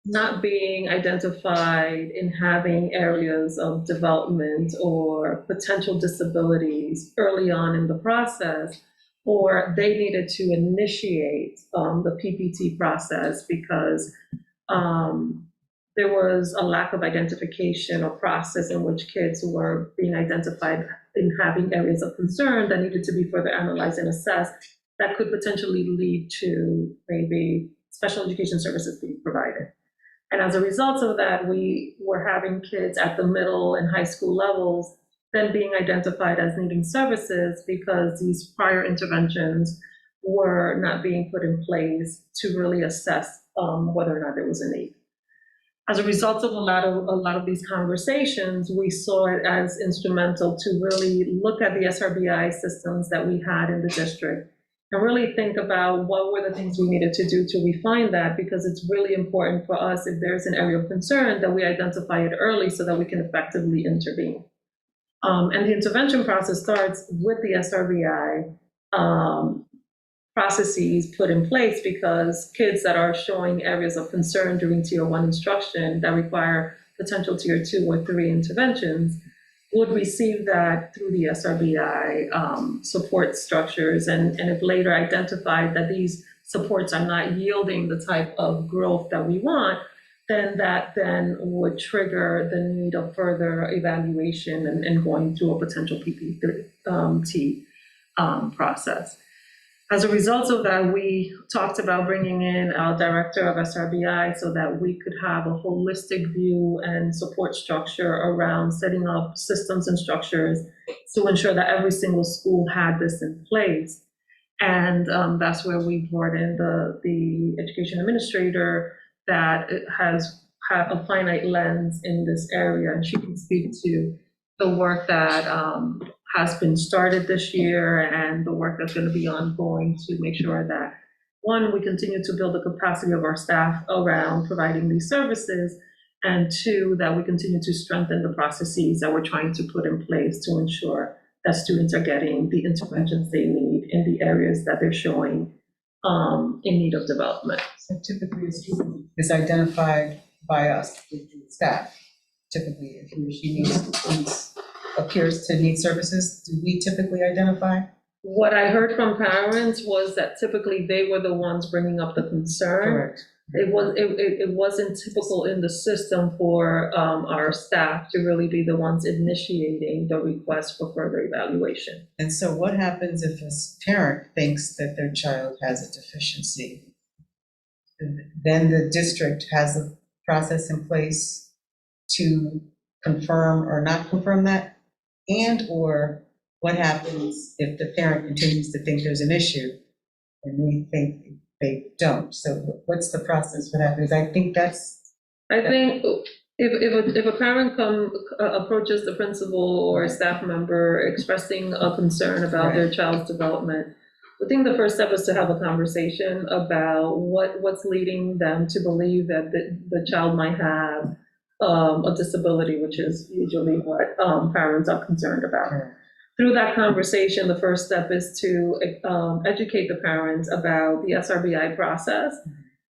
not being identified in having areas of development or potential disabilities early on in the process, or they needed to initiate the PPT process because there was a lack of identification or process in which kids were being identified in having areas of concern that needed to be further analyzed and assessed that could potentially lead to maybe special education services being provided. And as a result of that, we were having kids at the middle and high school levels then being identified as needing services because these prior interventions were not being put in place to really assess whether or not there was a need. As a result of a lot of these conversations, we saw it as instrumental to really look at the SRBI systems that we had in the district and really think about what were the things we needed to do to refine that, because it's really important for us, if there's an area of concern, that we identify it early so that we can effectively intervene. And the intervention process starts with the SRBI processes put in place, because kids that are showing areas of concern during Tier 1 instruction that require potential Tier 2 or 3 interventions would receive that through the SRBI support structures, and if later identified that these supports are not yielding the type of growth that we want, then that then would trigger the need of further evaluation and going through a potential PPT process. As a result of that, we talked about bringing in our director of SRBI so that we could have a holistic view and support structure around setting up systems and structures to ensure that every single school had this in place. And that's where we brought in the education administrator that has had a finite lens in this area, and she can speak to the work that has been started this year and the work that's going to be ongoing to make sure that, one, we continue to build the capacity of our staff around providing these services, and two, that we continue to strengthen the processes that we're trying to put in place to ensure that students are getting the interventions they need in the areas that they're showing in need of development. So typically a student is identified by us, the staff. Typically, if he or she appears to need services, do we typically identify? What I heard from parents was that typically they were the ones bringing up the concern. Correct. It wasn't typical in the system for our staff to really be the ones initiating the request for further evaluation. And so what happens if a parent thinks that their child has a deficiency? Then the district has a process in place to confirm or not confirm that? And or what happens if the parent continues to think there's an issue and we think they don't? So what's the process for that? Because I think if a parent approaches the principal or a staff member expressing a concern about their child's development, I think the first step is to have a conversation about what's leading them to believe that the child might have a disability, which is usually what parents are concerned about. Through that conversation, the first step is to educate the parents about the SRBI process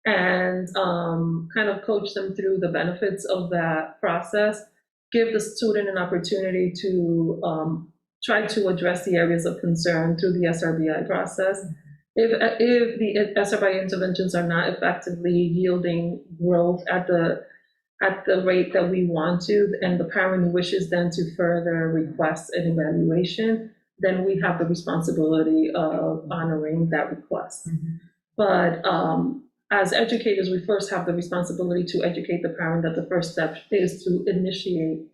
and kind of coach them through the benefits of that process, give the student an opportunity to try to address the areas of concern through the SRBI process. If the SRBI interventions are not effectively yielding growth at the rate that we want to, and the parent wishes then to further request an evaluation, then we have the responsibility of honoring that request. But as educators, we first have the responsibility to educate the parent that the first step is to initiate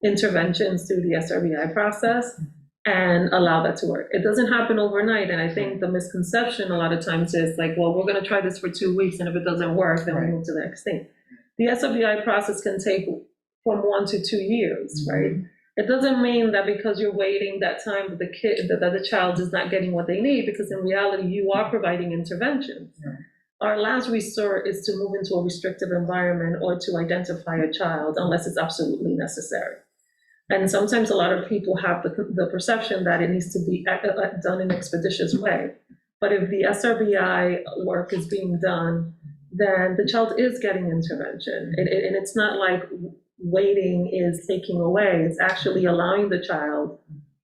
interventions through the SRBI process and allow that to work. It doesn't happen overnight, and I think the misconception a lot of times is like, well, we're going to try this for 2 weeks, and if it doesn't work, then we move to the next thing. The SRBI process can take from 1 to 2 years, right? It doesn't mean that because you're waiting that time that the child is not getting what they need, because in reality, you are providing interventions. Our last resort is to move into a restrictive environment or to identify a child unless it's absolutely necessary. And sometimes a lot of people have the perception that it needs to be done in an expeditious way. But if the SRBI work is being done, then the child is getting intervention. And it's not like waiting is taking away. It's actually allowing the child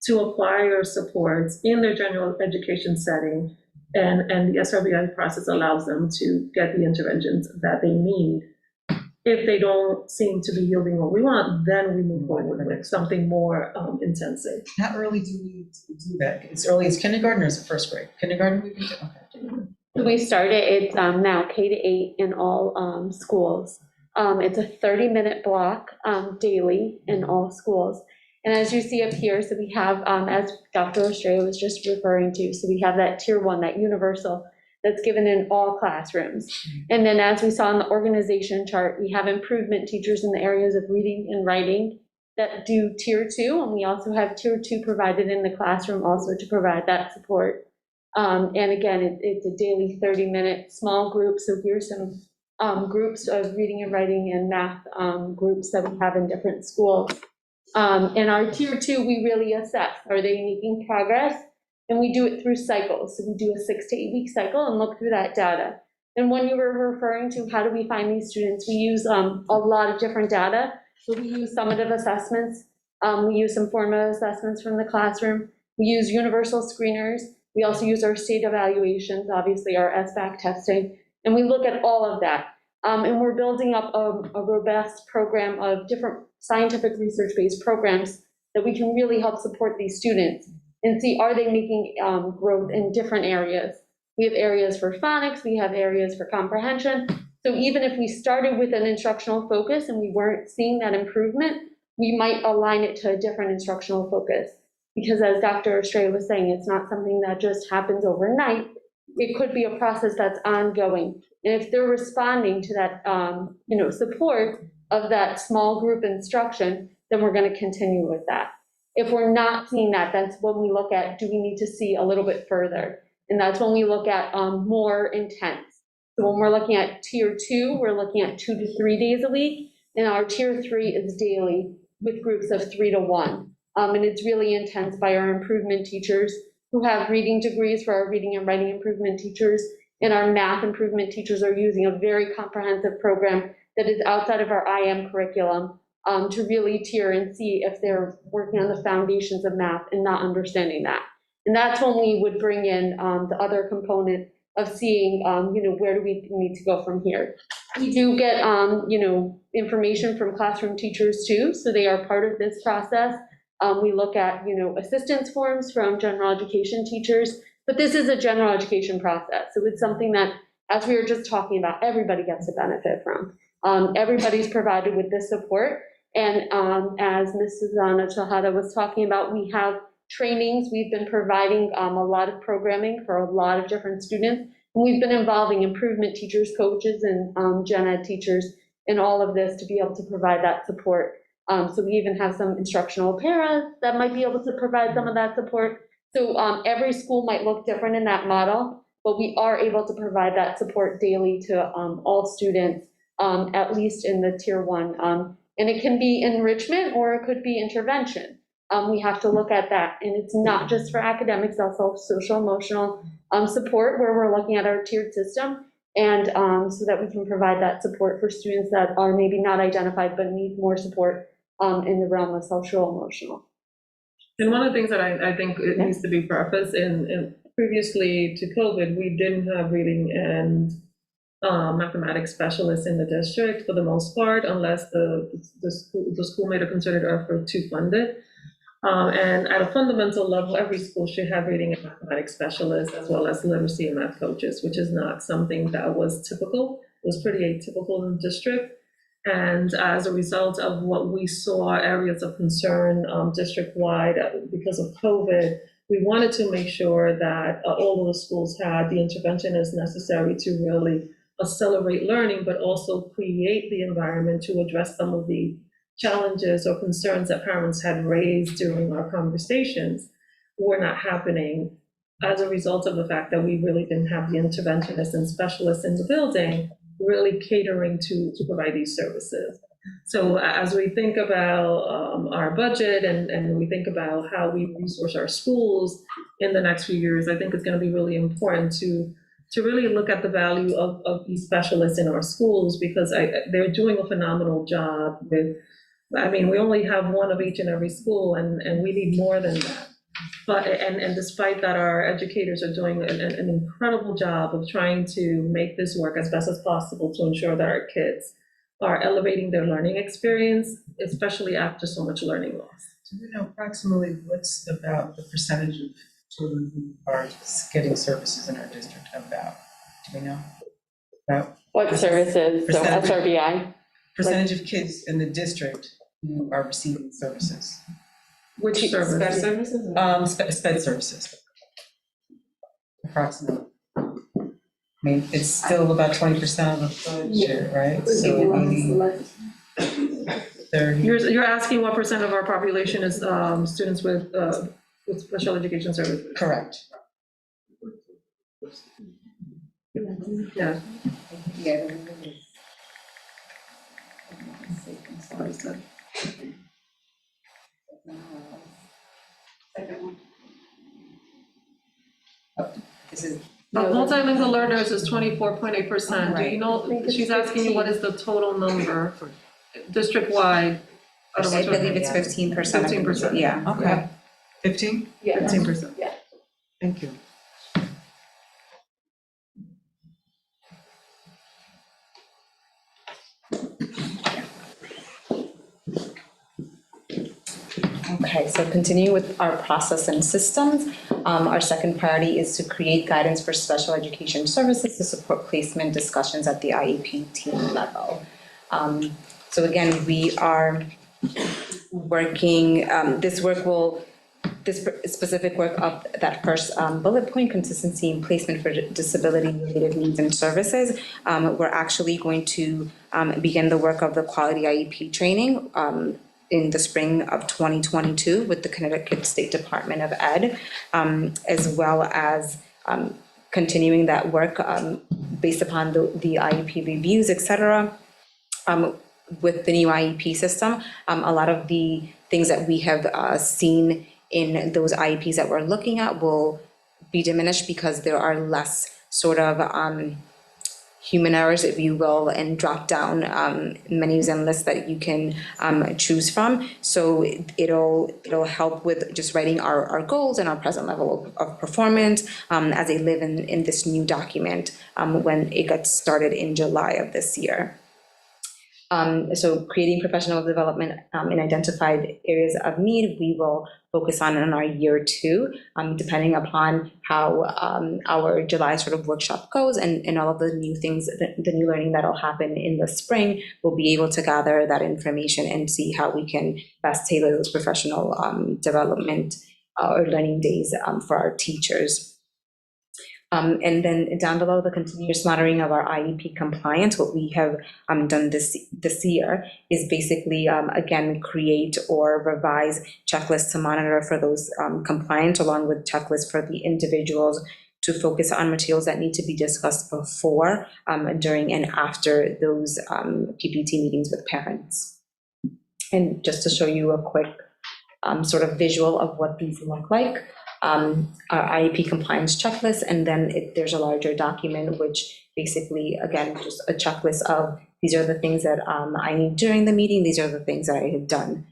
to acquire supports in their general education setting, and the SRBI process allows them to get the interventions that they need. If they don't seem to be yielding what we want, then we move forward with something more intensive. How early do we do that? As early as kindergarten or is it first grade? Kindergarten we can do? Okay. We started it now K-8 in all schools. It's a 30-minute block daily in all schools. And as you see up here, so we have, as Dr. Estrella was just referring to, so we have that tier 1, that universal, that's given in all classrooms. And then as we saw in the organization chart, we have improvement teachers in the areas of reading and writing that do tier 2, and we also have tier 2 provided in the classroom also to provide that support. And again, it's a daily 30-minute small group, so here's some groups of reading and writing and math groups that we have in different schools. In our tier 2, we really assess, are they making progress? And we do it through cycles. So we do a 6 to 8 week cycle and look through that data. And when you were referring to how do we find these students, we use a lot of different data. So we use summative assessments. We use some formative assessments from the classroom. We use universal screeners. We also use our state evaluations, obviously our SBAC testing. And we look at all of that. And we're building up a robust program of different scientific research-based programs that we can really help support these students and see, are they making growth in different areas? We have areas for phonics, we have areas for comprehension. So even if we started with an instructional focus and we weren't seeing that improvement, we might align it to a different instructional focus. Because as Dr. Estrella was saying, it's not something that just happens overnight. It could be a process that's ongoing. And if they're responding to that support of that small group instruction, then we're going to continue with that. If we're not seeing that, that's when we look at, do we need to see a little bit further? And that's when we look at more intense. So when we're looking at tier 2, we're looking at 2 to 3 days a week. And our tier 3 is daily with groups of 3 to 1. And it's really intense by our improvement teachers who have reading degrees for our reading and writing improvement teachers. And our math improvement teachers are using a very comprehensive program that is outside of our IM curriculum to really tier and see if they're working on the foundations of math and not understanding that. And that's when we would bring in the other component of seeing, where do we need to go from here. We do get, information from classroom teachers too, so they are part of this process. We look at, assistance forms from general education teachers, but this is a general education process. So it's something that, as we were just talking about, everybody gets to benefit from. Everybody's provided with this support. And as Mrs. Ana Chahada was talking about, we have trainings. We've been providing a lot of programming for a lot of different students. And we've been involving improvement teachers, coaches, and gen ed teachers in all of this to be able to provide that support. So we even have some instructional paras that might be able to provide some of that support. So every school might look different in that model, but we are able to provide that support daily to all students, at least in the tier 1. And it can be enrichment or it could be intervention. We have to look at that. And it's not just for academics, also social emotional support, where we're looking at our tiered system. And so that we can provide that support for students that are maybe not identified but need more support in the realm of social emotional. And one of the things that I think it needs to be prefaced, in previously to COVID, we didn't have reading and mathematics specialists in the district for the most part, unless the school made a concerted effort to fund it. And at a fundamental level, every school should have reading and mathematics specialists as well as literacy and math coaches, which is not something that was typical. It was pretty atypical in the district. And as a result of what we saw areas of concern district-wide because of COVID, we wanted to make sure that all of the schools had the intervention as necessary to really accelerate learning, but also create the environment to address some of the challenges or concerns that parents had raised during our conversations were not happening as a result of the fact that we really didn't have the interventionists and specialists in the building really catering to provide these services. So as we think about our budget and we think about how we resource our schools in the next few years, I think it's going to be really important to really look at the value of these specialists in our schools, because they're doing a phenomenal job with, we only have one of each in every school, and we need more than that. But, and despite that, our educators are doing an incredible job of trying to make this work as best as possible to ensure that our kids are elevating their learning experience, especially after so much learning loss. Do we know approximately what's about the percentage of children who are getting services in our district about? Do we know? About What services? So Percentage. SRBI? percentage of kids in the district who are receiving services? Which service? Sped services? Sped services. Approximately. I mean, it's still about 20% of the budget, right? So maybe 30. You're asking what percent of our population is students with special education services? Correct. Yeah. Yeah. This is. Multilingual learners is 24.8%. Do you know, she's asking you what is the total number district-wide? I believe it's 15%. 15%. Yeah. Okay. 15? Yeah. 15%. Yeah. Thank you. Okay, so continuing with our process and systems, our second priority is to create guidance for special education services to support placement discussions at the IEP team level. So again, we are working, this specific work of that first bullet point, consistency in placement for disability-related needs and services. We're actually going to begin the work of the quality IEP training in the spring of 2022 with the Connecticut State Department of Ed, as well as continuing that work based upon the IEP reviews, et cetera. With the new IEP system, a lot of the things that we have seen in those IEPs that we're looking at will be diminished because there are less sort of human errors, if you will, and drop down menus and lists that you can choose from. So it'll help with just writing our goals and our present level of performance as they live in this new document when it gets started in July of this year. So creating professional development in identified areas of need, we will focus on in our year 2, depending upon how our July sort of workshop goes and all of the new things, the new learning that'll happen in the spring, we'll be able to gather that information and see how we can best tailor those professional development or learning days for our teachers. And then down below, the continuous monitoring of our IEP compliance. What we have done this year is basically, again, create or revise checklists to monitor for those compliance, along with checklists for the individuals to focus on materials that need to be discussed before, during, and after those PPT meetings with parents. And just to show you a quick sort of visual of what these look like. Our IEP compliance checklist, and then there's a larger document which basically, again, just a checklist of these are the things that I need during the meeting, these are the things that I have done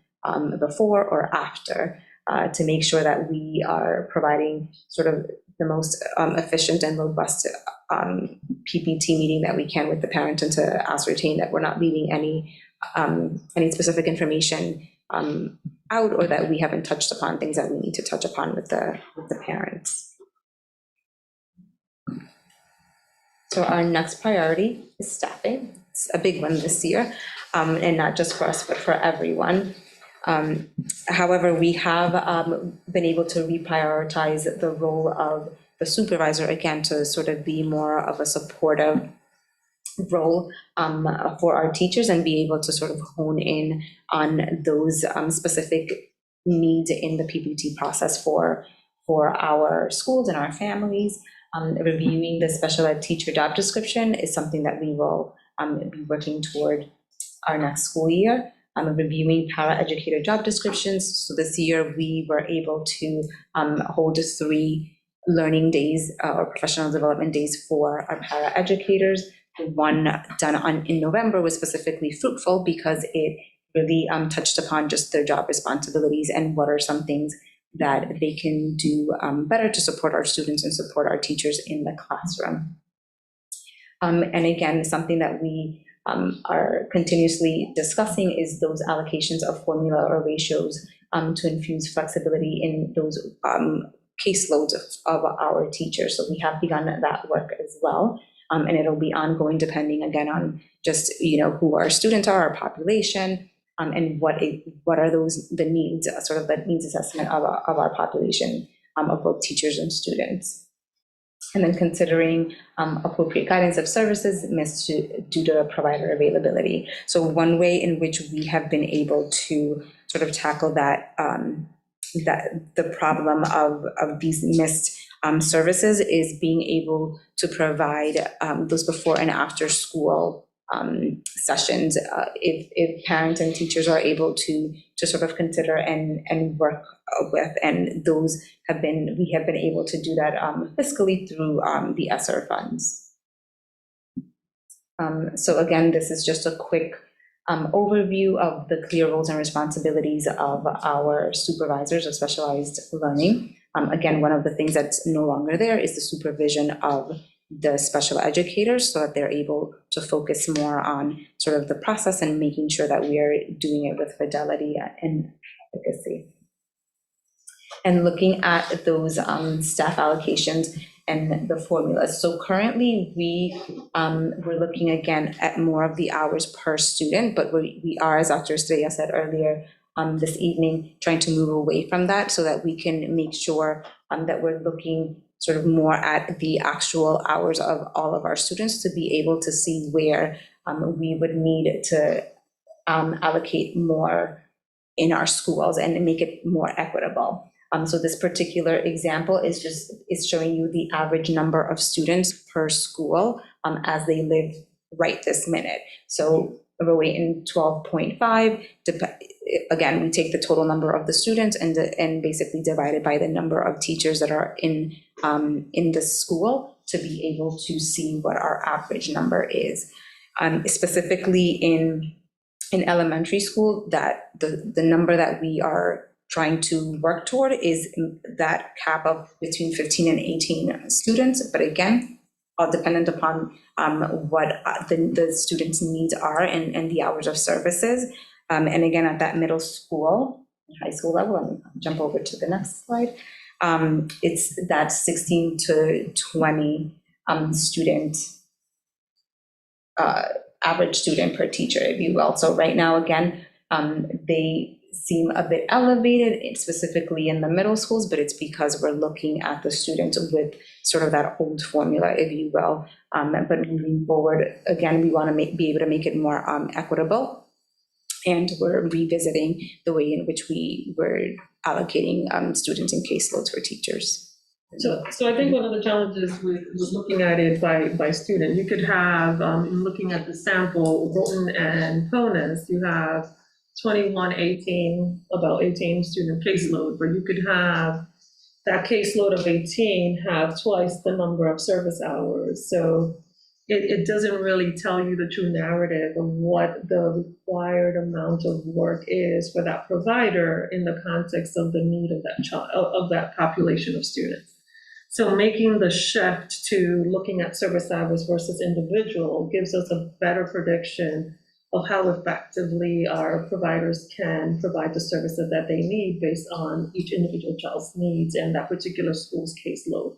before or after to make sure that we are providing sort of the most efficient and robust PPT meeting that we can with the parent, and to ascertain that we're not leaving any specific information out, or that we haven't touched upon things that we need to touch upon with the parents. So our next priority is staffing. It's a big one this year, and not just for us, but for everyone. However, we have been able to reprioritize the role of the supervisor, again, to sort of be more of a supportive role for our teachers and be able to sort of hone in on those specific needs in the PPT process for our schools and our families. Reviewing the special ed teacher job description is something that we will be working toward our next school year. Reviewing para-educator job descriptions. So this year we were able to hold 3 learning days or professional development days for our para-educators. The one done in November was specifically fruitful because it really touched upon just their job responsibilities and what are some things that they can do better to support our students and support our teachers in the classroom. And again, something that we are continuously discussing is those allocations of formula or ratios to infuse flexibility in those caseloads of our teachers. So we have begun that work as well. And it'll be ongoing depending again on just, who our students are, our population, and what are the needs, sort of the needs assessment of our population, of both teachers and students. And then considering appropriate guidance of services missed due to provider availability. So one way in which we have been able to sort of tackle that, the problem of these missed services is being able to provide those before and after school sessions. If parents and teachers are able to sort of consider and work with, and we have been able to do that fiscally through the ESSER funds. So again, this is just a quick overview of the clear roles and responsibilities of our supervisors of specialized learning. Again, one of the things that's no longer there is the supervision of the special educators, so that they're able to focus more on sort of the process and making sure that we are doing it with fidelity and efficacy. And looking at those staff allocations and the formulas. So currently we're looking again at more of the hours per student, but we are, as Dr. Estrella said earlier this evening, trying to move away from that so that we can make sure that we're looking sort of more at the actual hours of all of our students to be able to see where we would need to allocate more in our schools and make it more equitable. So this particular example is showing you the average number of students per school as they live right this minute. So we're in 12.5, again, we take the total number of the students and basically divide it by the number of teachers that are in the school to be able to see what our average number is. Specifically in elementary school, that the number that we are trying to work toward is that cap of between 15 and 18 students, but again, all dependent upon what the students' needs are and the hours of services. And again, at that middle school, high school level, and jump over to the next slide, it's that 16 to 20 student, average student per teacher, if you will. So right now, again, they seem a bit elevated, specifically in the middle schools, but it's because we're looking at the students with sort of that old formula, if you will. But moving forward, again, we want to be able to make it more equitable. And we're revisiting the way in which we were allocating students and caseloads for teachers. So I think one of the challenges with looking at it by student, you could have, in looking at the sample, Roten and Ponas, you have 21, 18, about 18 student caseload, but you could have that caseload of 18 have twice the number of service hours. So it doesn't really tell you the true narrative of what the required amount of work is for that provider in the context of the need of that child, of that population of students. So making the shift to looking at service hours versus individual gives us a better prediction of how effectively our providers can provide the services that they need based on each individual child's needs and that particular school's caseload.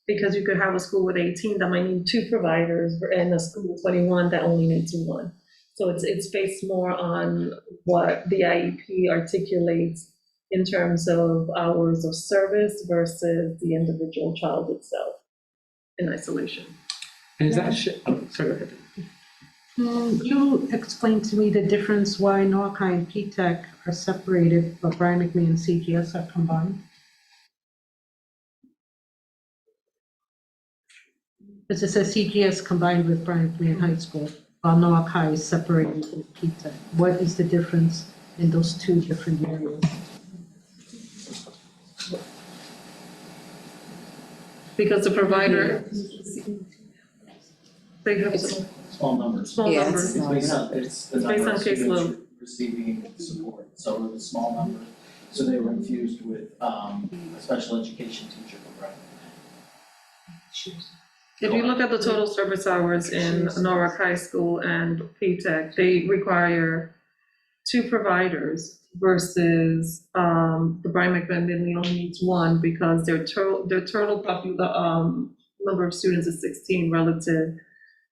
Because you could have a school with 18 that might need 2 providers and a school with 21 that only needs 1. So it's based more on what the IEP articulates in terms of hours of service versus the individual child itself in isolation. And is that sorry, go ahead. You explained to me the difference why NOACI and PTEC are separated, but Brian McLean and CGS are combined. Because it says CGS combined with Brian McLean High School, while NOACI is separated with PTEC. What is the difference in those 2 different areas? Because the provider, they have small numbers. Small numbers. It's based on, it's the It's based number on of students caseload. receiving support. So with a small number, So they were infused with a special education teacher from Brian. If you look at the total service hours in Norwalk High School and P-Tech, they require 2 providers versus the Brian McBendon only needs 1 because their total number of students is 16 relative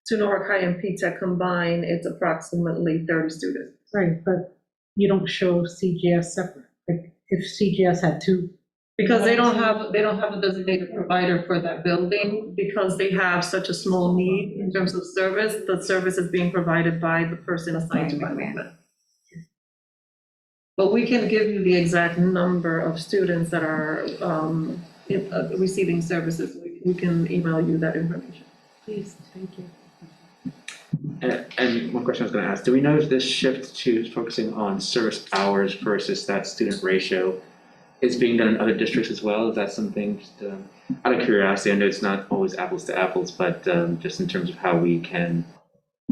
to Norwalk High and P-Tech combined, it's approximately 30 students. Right, but you don't show CGS separate. Like if CGS had 2. Because they don't have a designated provider for that building, because they have such a small need in terms of service, the service is being provided by the person assigned to Brian McBendon. But we can give you the exact number of students that are receiving services. We can email you that information. Please, thank you. And one question I was going to ask, do we know if this shift to focusing on service hours versus that student ratio is being done in other districts as well? Is that something, just out of curiosity, I know it's not always apples to apples, but just in terms of how we can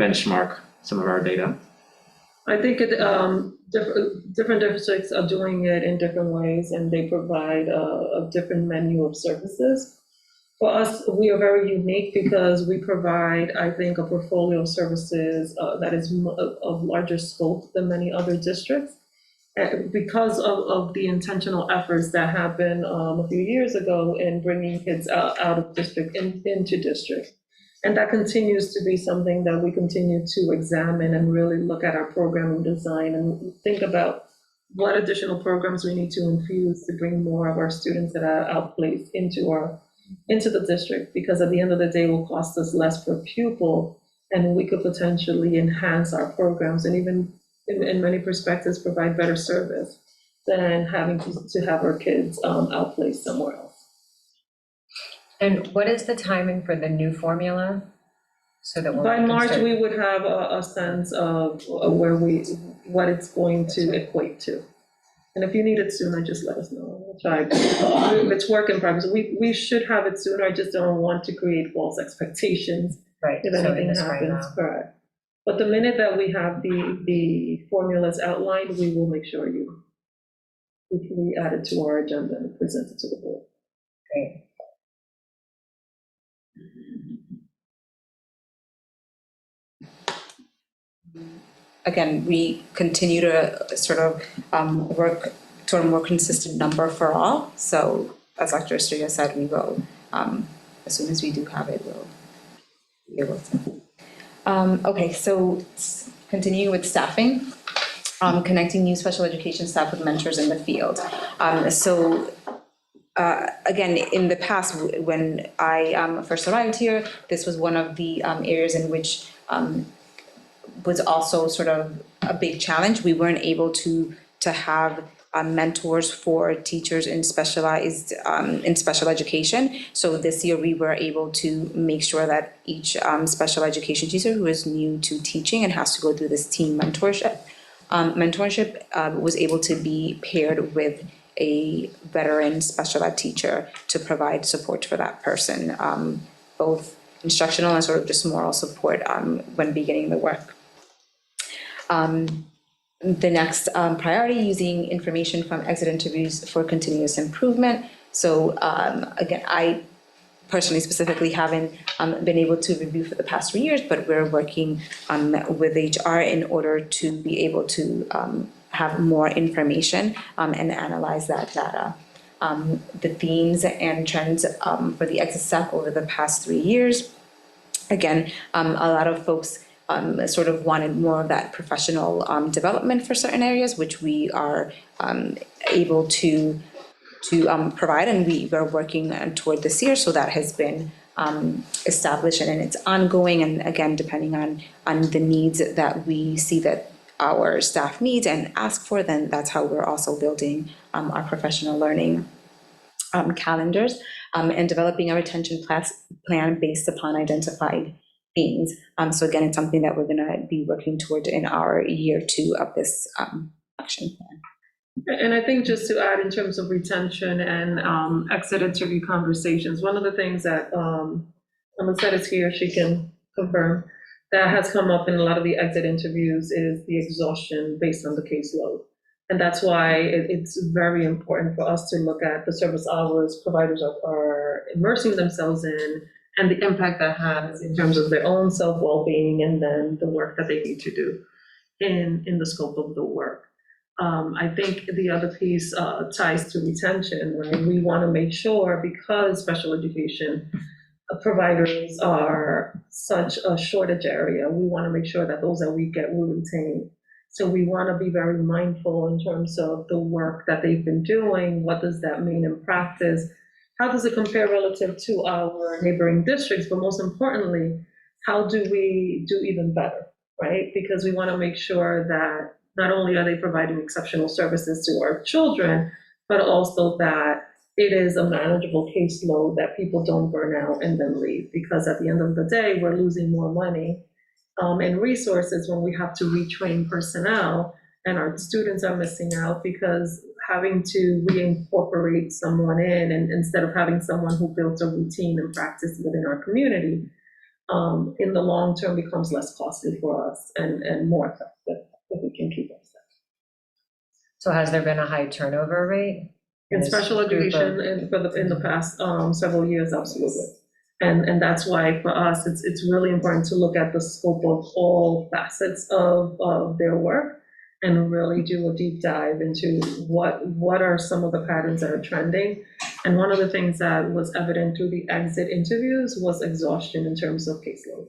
benchmark some of our data? I think different districts are doing it in different ways, and they provide a different menu of services. For us, we are very unique because we provide, I think, a portfolio of services that is of larger scope than many other districts. Because of the intentional efforts that happened a few years ago in bringing kids out of district into district. And that continues to be something that we continue to examine and really look at our programming design and think about what additional programs we need to infuse to bring more of our students that are outplaced into the district, because at the end of the day, it will cost us less per pupil, and we could potentially enhance our programs and even in many perspectives provide better service than having to have our kids outplaced somewhere else. And what is the timing for the new formula? So that by March, we would have a sense of what it's going to equate to. And if you need it sooner, just let us know. We'll try. It's work in progress. We should have it sooner. I just don't want to create false expectations. Right. If anything happens, correct. But the minute that we have the formulas outlined, we will make sure we add it to our agenda and present it to the board. Great. Again, we continue to sort of work toward a more consistent number for all. So as Dr. Estrella said, we will, as soon as we do have it, we'll be able to. Okay, so continuing with staffing, connecting new special education staff with mentors in the field. Again, in the past, when I first arrived here, this was one of the areas in which was also sort of a big challenge. We weren't able to have mentors for teachers in special education. So this year we were able to make sure that each special education teacher who is new to teaching and has to go through this team mentorship was able to be paired with a veteran special ed teacher to provide support for that person, both instructional and sort of just moral support when beginning the work. The next priority, using information from exit interviews for continuous improvement. So again, I personally specifically haven't been able to review for the past 3 years, but we're working with HR in order to be able to have more information and analyze that data. The themes and trends for the exit staff over the past 3 years. Again, a lot of folks sort of wanted more of that professional development for certain areas, which we are able to provide, and we are working toward this year. So that has been established and it's ongoing. And again, depending on the needs that we see that our staff needs and ask for, then that's how we're also building our professional learning calendars and developing a retention plan based upon identified themes. So again, it's something that we're going to be working toward in our year 2 of this action plan. And I think just to add in terms of retention and exit interview conversations, one of the things that Amasette is here, she can confirm, that has come up in a lot of the exit interviews is the exhaustion based on the caseload. And that's why it's very important for us to look at the service hours providers are immersing themselves in, and the impact that has in terms of their own self-well-being, and then the work that they need to do in the scope of the work. I think the other piece ties to retention, right? We want to make sure, because special education providers are such a shortage area, we want to make sure that those that we get will retain. So we want to be very mindful in terms of the work that they've been doing. What does that mean in practice? How does it compare relative to our neighboring districts? But most importantly, how do we do even better, right? Because we want to make sure that not only are they providing exceptional services to our children, but also that it is a manageable caseload, that people don't burn out and then leave. Because at the end of the day, we're losing more money and resources when we have to retrain personnel, and our students are missing out because having to reincorporate someone in, and instead of having someone who built a routine and practice within our community, in the long term becomes less costly for us and more effective if we can keep up. So has there been a high turnover rate? In special education in the past several years, absolutely. And that's why for us, it's really important to look at the scope of all facets of their work and really do a deep dive into what are some of the patterns that are trending. And one of the things that was evident through the exit interviews was exhaustion in terms of caseload.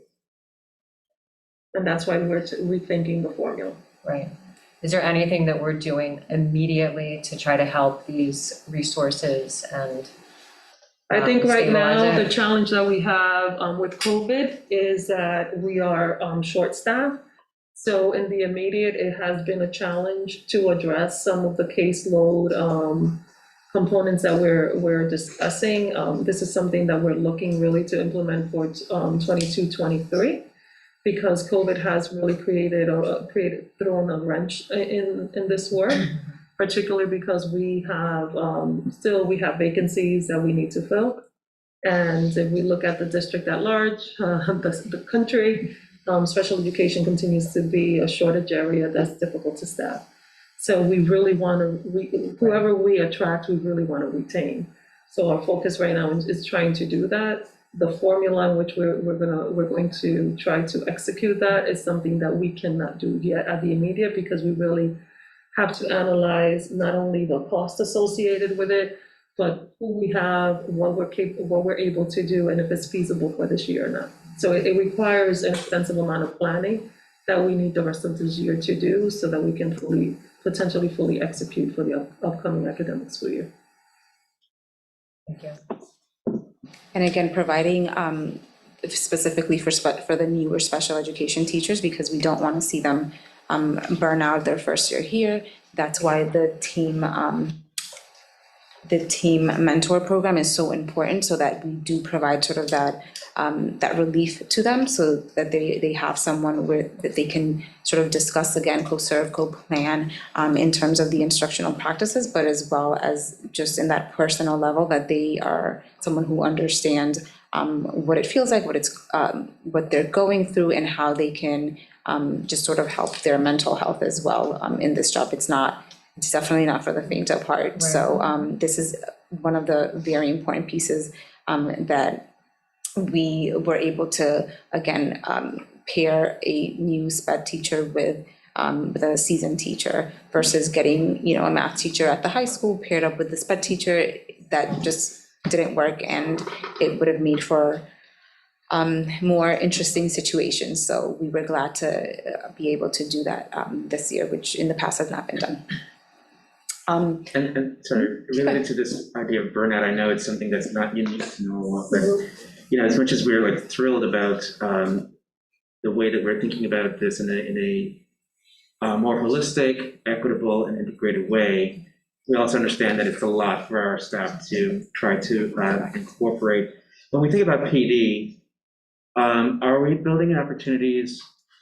And that's why we're rethinking the formula. Right. Is there anything that we're doing immediately to try to help these resources and I think right now, stabilize it? the challenge that we have with COVID is that we are short-staffed. So in the immediate, it has been a challenge to address some of the caseload components that we're discussing. This is something that we're looking really to implement for 22-23, because COVID has really thrown a wrench in this work. Particularly because we have vacancies that we need to fill. And if we look at the district at large, the country, special education continues to be a shortage area that's difficult to staff. So we really want to, whoever we attract, we really want to retain. So our focus right now is trying to do that. The formula in which we're going to try to execute that is something that we cannot do yet at the immediate, because we really have to analyze not only the cost associated with it, but who we have, what we're able to do, and if it's feasible for this year or not. So it requires an extensive amount of planning that we need the rest of this year to do, so that we can potentially fully execute for the upcoming academic school year. Thank you. And again, providing specifically for the newer special education teachers, because we don't want to see them burn out their first year here. That's why the team mentor program is so important, so that we do provide sort of that relief to them, so that they have someone that they can sort of discuss again, co-serve, co-plan in terms of the instructional practices, but as well as just in that personal level, that they are someone who understands what it feels like, what they're going through, and how they can just sort of help their mental health as well in this job. It's definitely not for the faint of heart. Right. So this is one of the very important pieces that we were able to, again, pair a new SPED teacher with a seasoned teacher, versus getting, a math teacher at the high school paired up with the SPED teacher. That just didn't work, and it would have made for more interesting situations. So we were glad to be able to do that this year, which in the past has not been done. And sorry, related to this idea of burnout, I know it's something that's not unique to Norwalk, but as much as we're thrilled about the way that we're thinking about this in a more holistic, equitable, and integrated way, we also understand that it's a lot for our staff to try to incorporate. When we think about PD, are we building in opportunities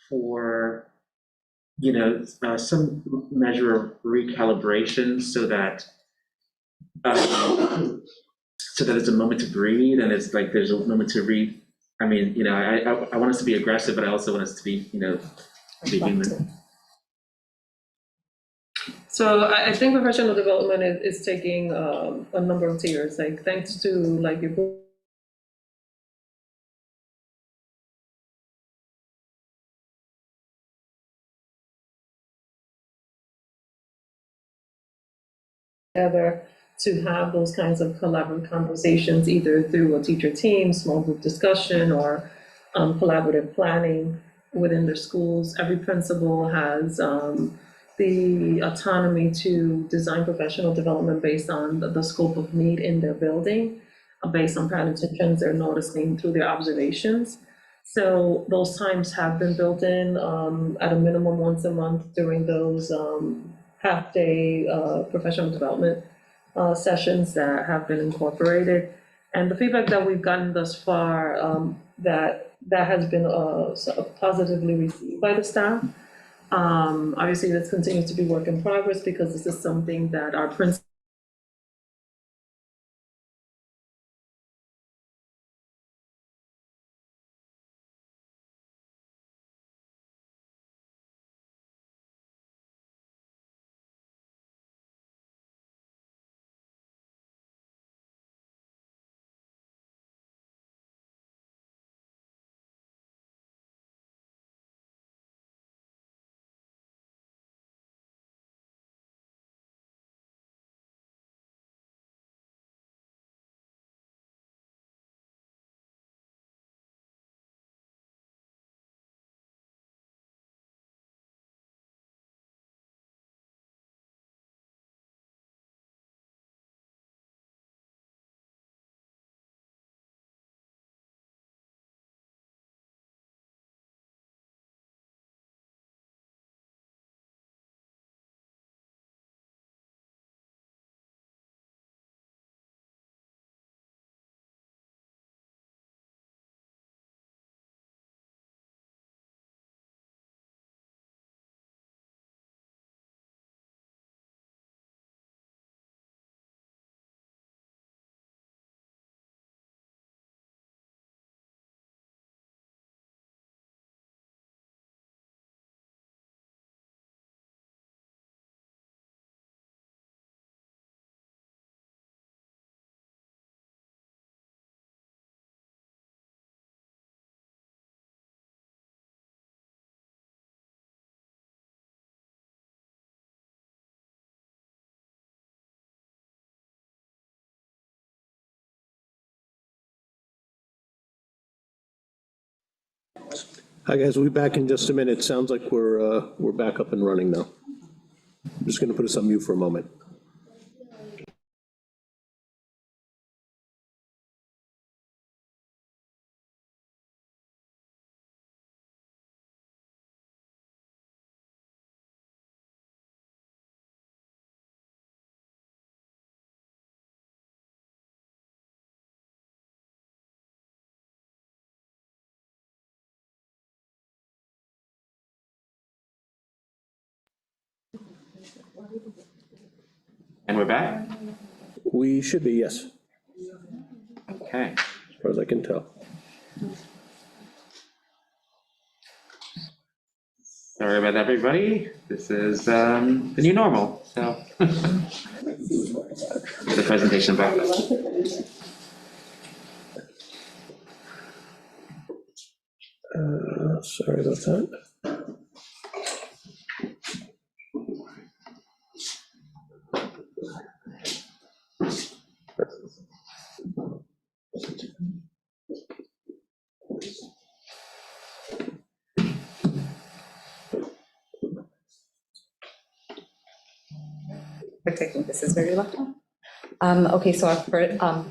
for some measure of recalibration, so that it's a moment to breathe, and it's like there's a moment to read. I mean, I want us to be aggressive, but I also want us to be, be human. So I think professional development is taking a number of tiers, like thanks to like your book. Together to have those kinds of collaborative conversations, either through a teacher team, small group discussion, or collaborative planning within their schools. Every principal has the autonomy to design professional development based on the scope of need in their building, based on patterns and trends they're noticing through their observations. So those times have been built in at a minimum once a month during those half-day professional development sessions that have been incorporated. And the feedback that we've gotten thus far, that has been positively received by the staff. Obviously, this continues to be work in progress because this is something that our principals Hi, guys, we'll be back in just a minute. Sounds like we're back up and running now. I'm just gonna put us on mute for a moment. And we're back? We should be, yes, Okay. as far as I can tell. Sorry about everybody. This is the new normal, so. Get the presentation back. Sorry about that. Perfect, this is very left on. Okay, so our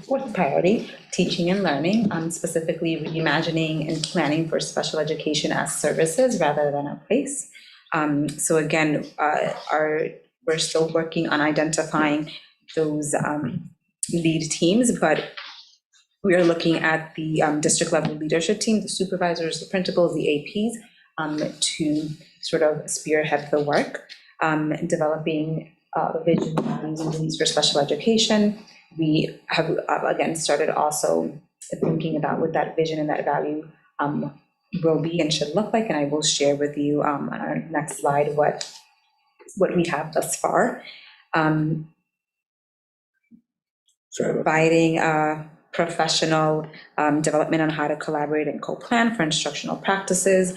fourth priority, teaching and learning, specifically reimagining and planning for special education as services rather than a place. So again, we're still working on identifying those lead teams, but we are looking at the district level leadership team, the supervisors, the principals, the APs, to sort of spearhead the work, developing vision, values, and needs for special education. We have, again, started also thinking about what that vision and that value will be and should look like, and I will share with you on our next slide what what we have thus far. Sorry about Providing professional development on how to collaborate and co-plan for instructional practices.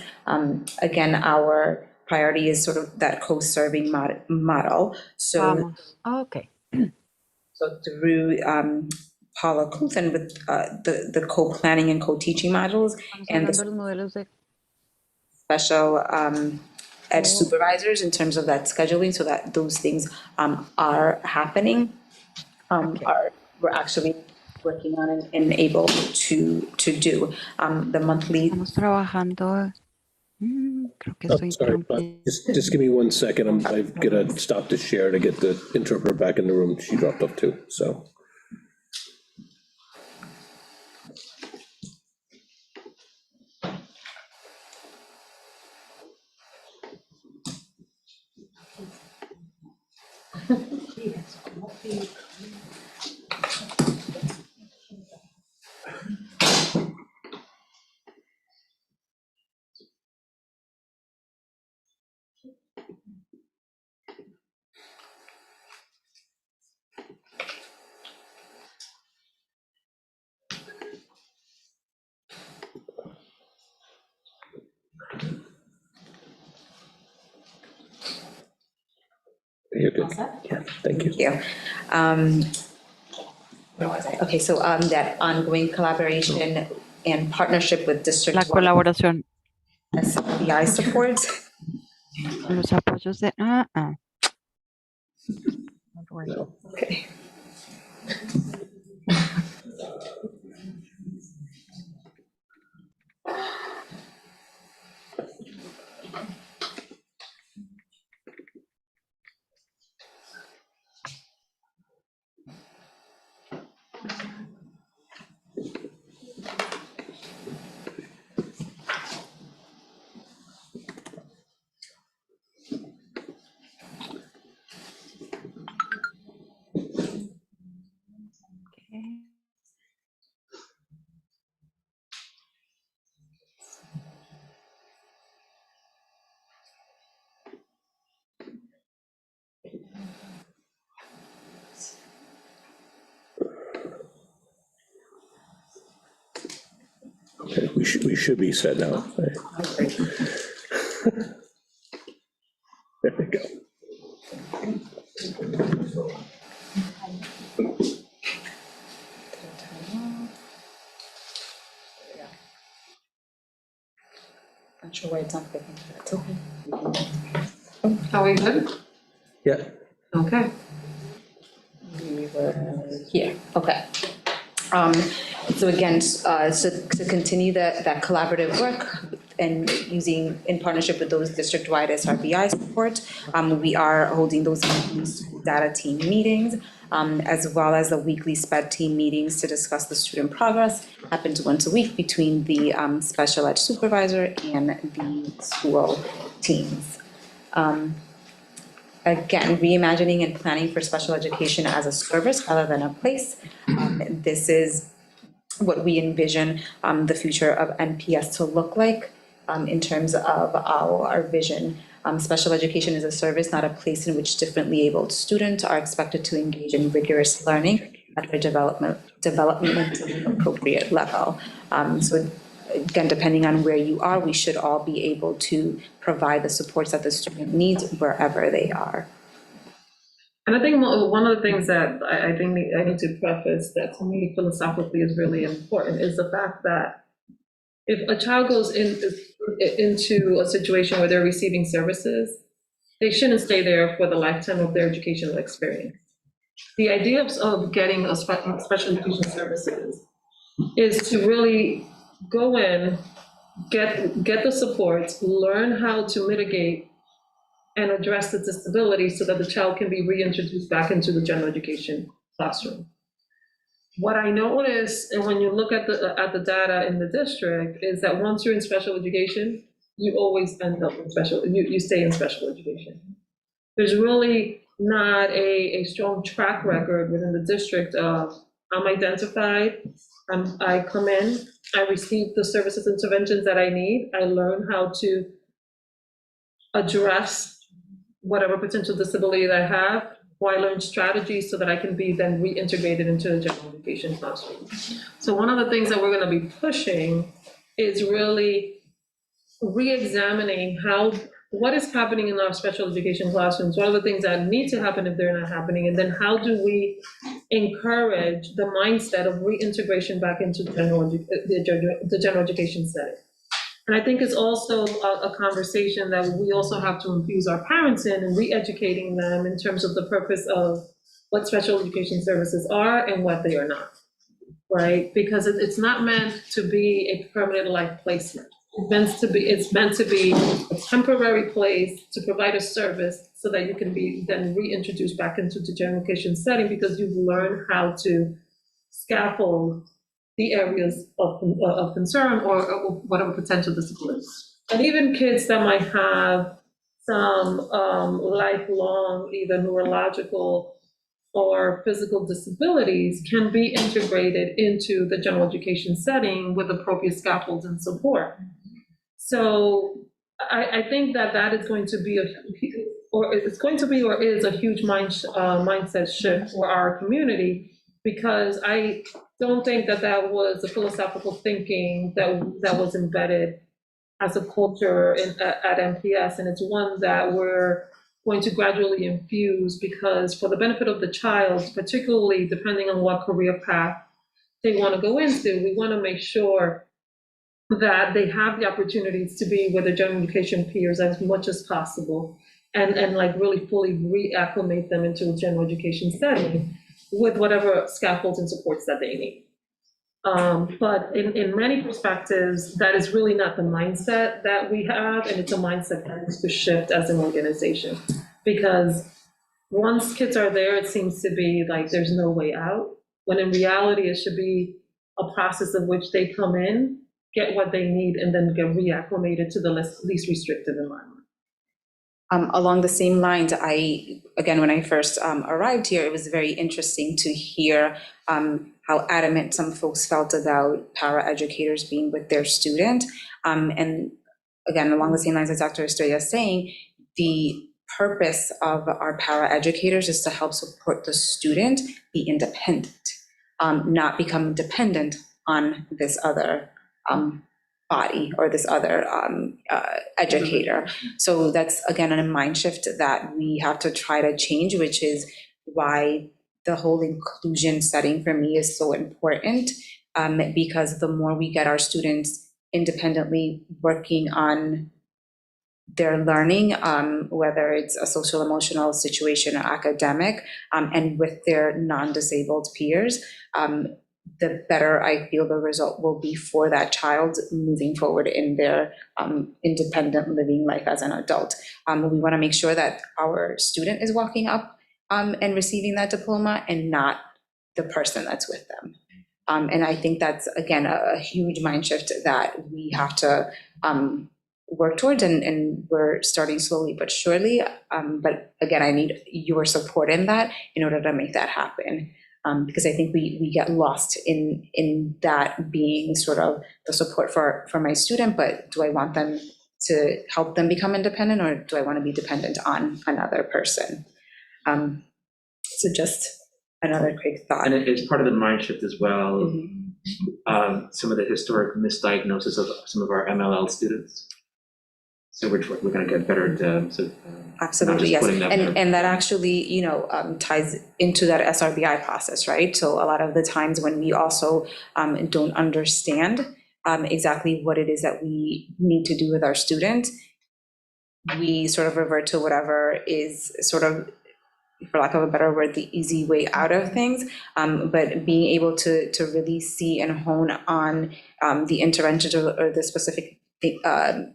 Again, our priority is sort of that co-serving model. So, Okay. so through Paula Kuthen with the co-planning and co-teaching modules and the special ed supervisors in terms of that scheduling, so that those things are happening, we're actually working on and able to do. The monthly. Estamos trabajando. Creo que Oh, estoy sorry, but just give me 1 second. I've got to stop the share to get the interpreter back in the room. She dropped off too, so. You're good. Yeah, thank you. Yeah. Where was I? Okay, so that ongoing collaboration and partnership with district. La colaboración. SBI support. Los apoyos de. Okay. Okay, we should be set now. There we go. Not sure why it's not clicking, but it's okay. Are we good? Yeah. Okay. We were here, okay. So again, to continue that collaborative work and using, in partnership with those district-wide SRBI support, we are holding those weekly data team meetings, as well as the weekly SPED team meetings to discuss the student progress. Happens once a week between the special ed supervisor and the school teams. Again, reimagining and planning for special education as a service rather than a place. This is what we envision the future of NPS to look like in terms of our vision. Special education is a service, not a place in which differently abled students are expected to engage in rigorous learning at their developmentally appropriate level. So again, depending on where you are, we should all be able to provide the supports that the student needs wherever they are. And I think one of the things that I think I need to preface that to me philosophically is really important is the fact that if a child goes into a situation where they're receiving services, they shouldn't stay there for the lifetime of their educational experience. The idea of getting a special education services is to really go in, get the supports, learn how to mitigate and address the disability so that the child can be reintroduced back into the general education classroom. What I notice, and when you look at the data in the district, is that once you're in special education, you always end up in you stay in special education. There's really not a strong track record within the district of, I'm identified, I come in, I receive the services interventions that I need, I learn how to address whatever potential disability that I have, or I learn strategies so that I can be then reintegrated into the general education classroom. So one of the things that we're going to be pushing is really re-examining what is happening in our special education classrooms, what are the things that need to happen if they're not happening, and then how do we encourage the mindset of reintegration back into the general education setting. And I think it's also a conversation that we also have to infuse our parents in and re-educating them in terms of the purpose of what special education services are and what they are not, right? Because it's not meant to be a permanent life placement. It's meant to be a temporary place to provide a service so that you can be then reintroduced back into the general education setting because you've learned how to scaffold the areas of concern or whatever potential disability. And even kids that might have some lifelong, either neurological or physical disabilities can be integrated into the general education setting with appropriate scaffolds and support. So I think that is going to be or is a huge mindset shift for our community, because I don't think that was a philosophical thinking that was embedded as a culture at NPS, and it's one that we're going to gradually infuse, because for the benefit of the child, particularly depending on what career path they want to go into, we want to make sure that they have the opportunities to be with their general education peers as much as possible, and like really fully reacclimate them into a general education setting with whatever scaffolds and supports that they need. But in many perspectives, that is really not the mindset that we have, and it's a mindset that needs to shift as an organization. Because once kids are there, it seems to be like there's no way out, when in reality, it should be a process of which they come in, get what they need, and then get reacclimated to the least restrictive environment. Along the same lines, again, when I first arrived here, it was very interesting to hear how adamant some folks felt about paraeducators being with their student. And again, along the same lines as Dr. Estrella is saying, the purpose of our paraeducators is to help support the student be independent, not become dependent on this other body or this other educator. So that's, again, a mind shift that we have to try to change, which is why the whole inclusion setting for me is so important, because the more we get our students independently working on their learning, whether it's a social emotional situation or academic, and with their non-disabled peers, the better I feel the result will be for that child moving forward in their independent living life as an adult. We want to make sure that our student is walking up and receiving that diploma, and not the person that's with them. And I think that's, again, a huge mind shift that we have to work towards, and we're starting slowly but surely. But again, I need your support in that in order to make that happen. Because I think we get lost in that being sort of the support for my student, but do I want them to help them become independent, or do I want to be dependent on another person? So just another quick thought. And it's part of the mind shift as well. Mm-hmm. Some of the historic misdiagnosis of some of our MLL students. So we're going to get better at absolutely, yes, and that actually, ties into that SRBI process, right? So a lot of the times when we also don't understand exactly what it is that we need to do with our students, we sort of revert to whatever is sort of, for lack of a better word, the easy way out of things. But being able to really see and hone on the interventions or the specific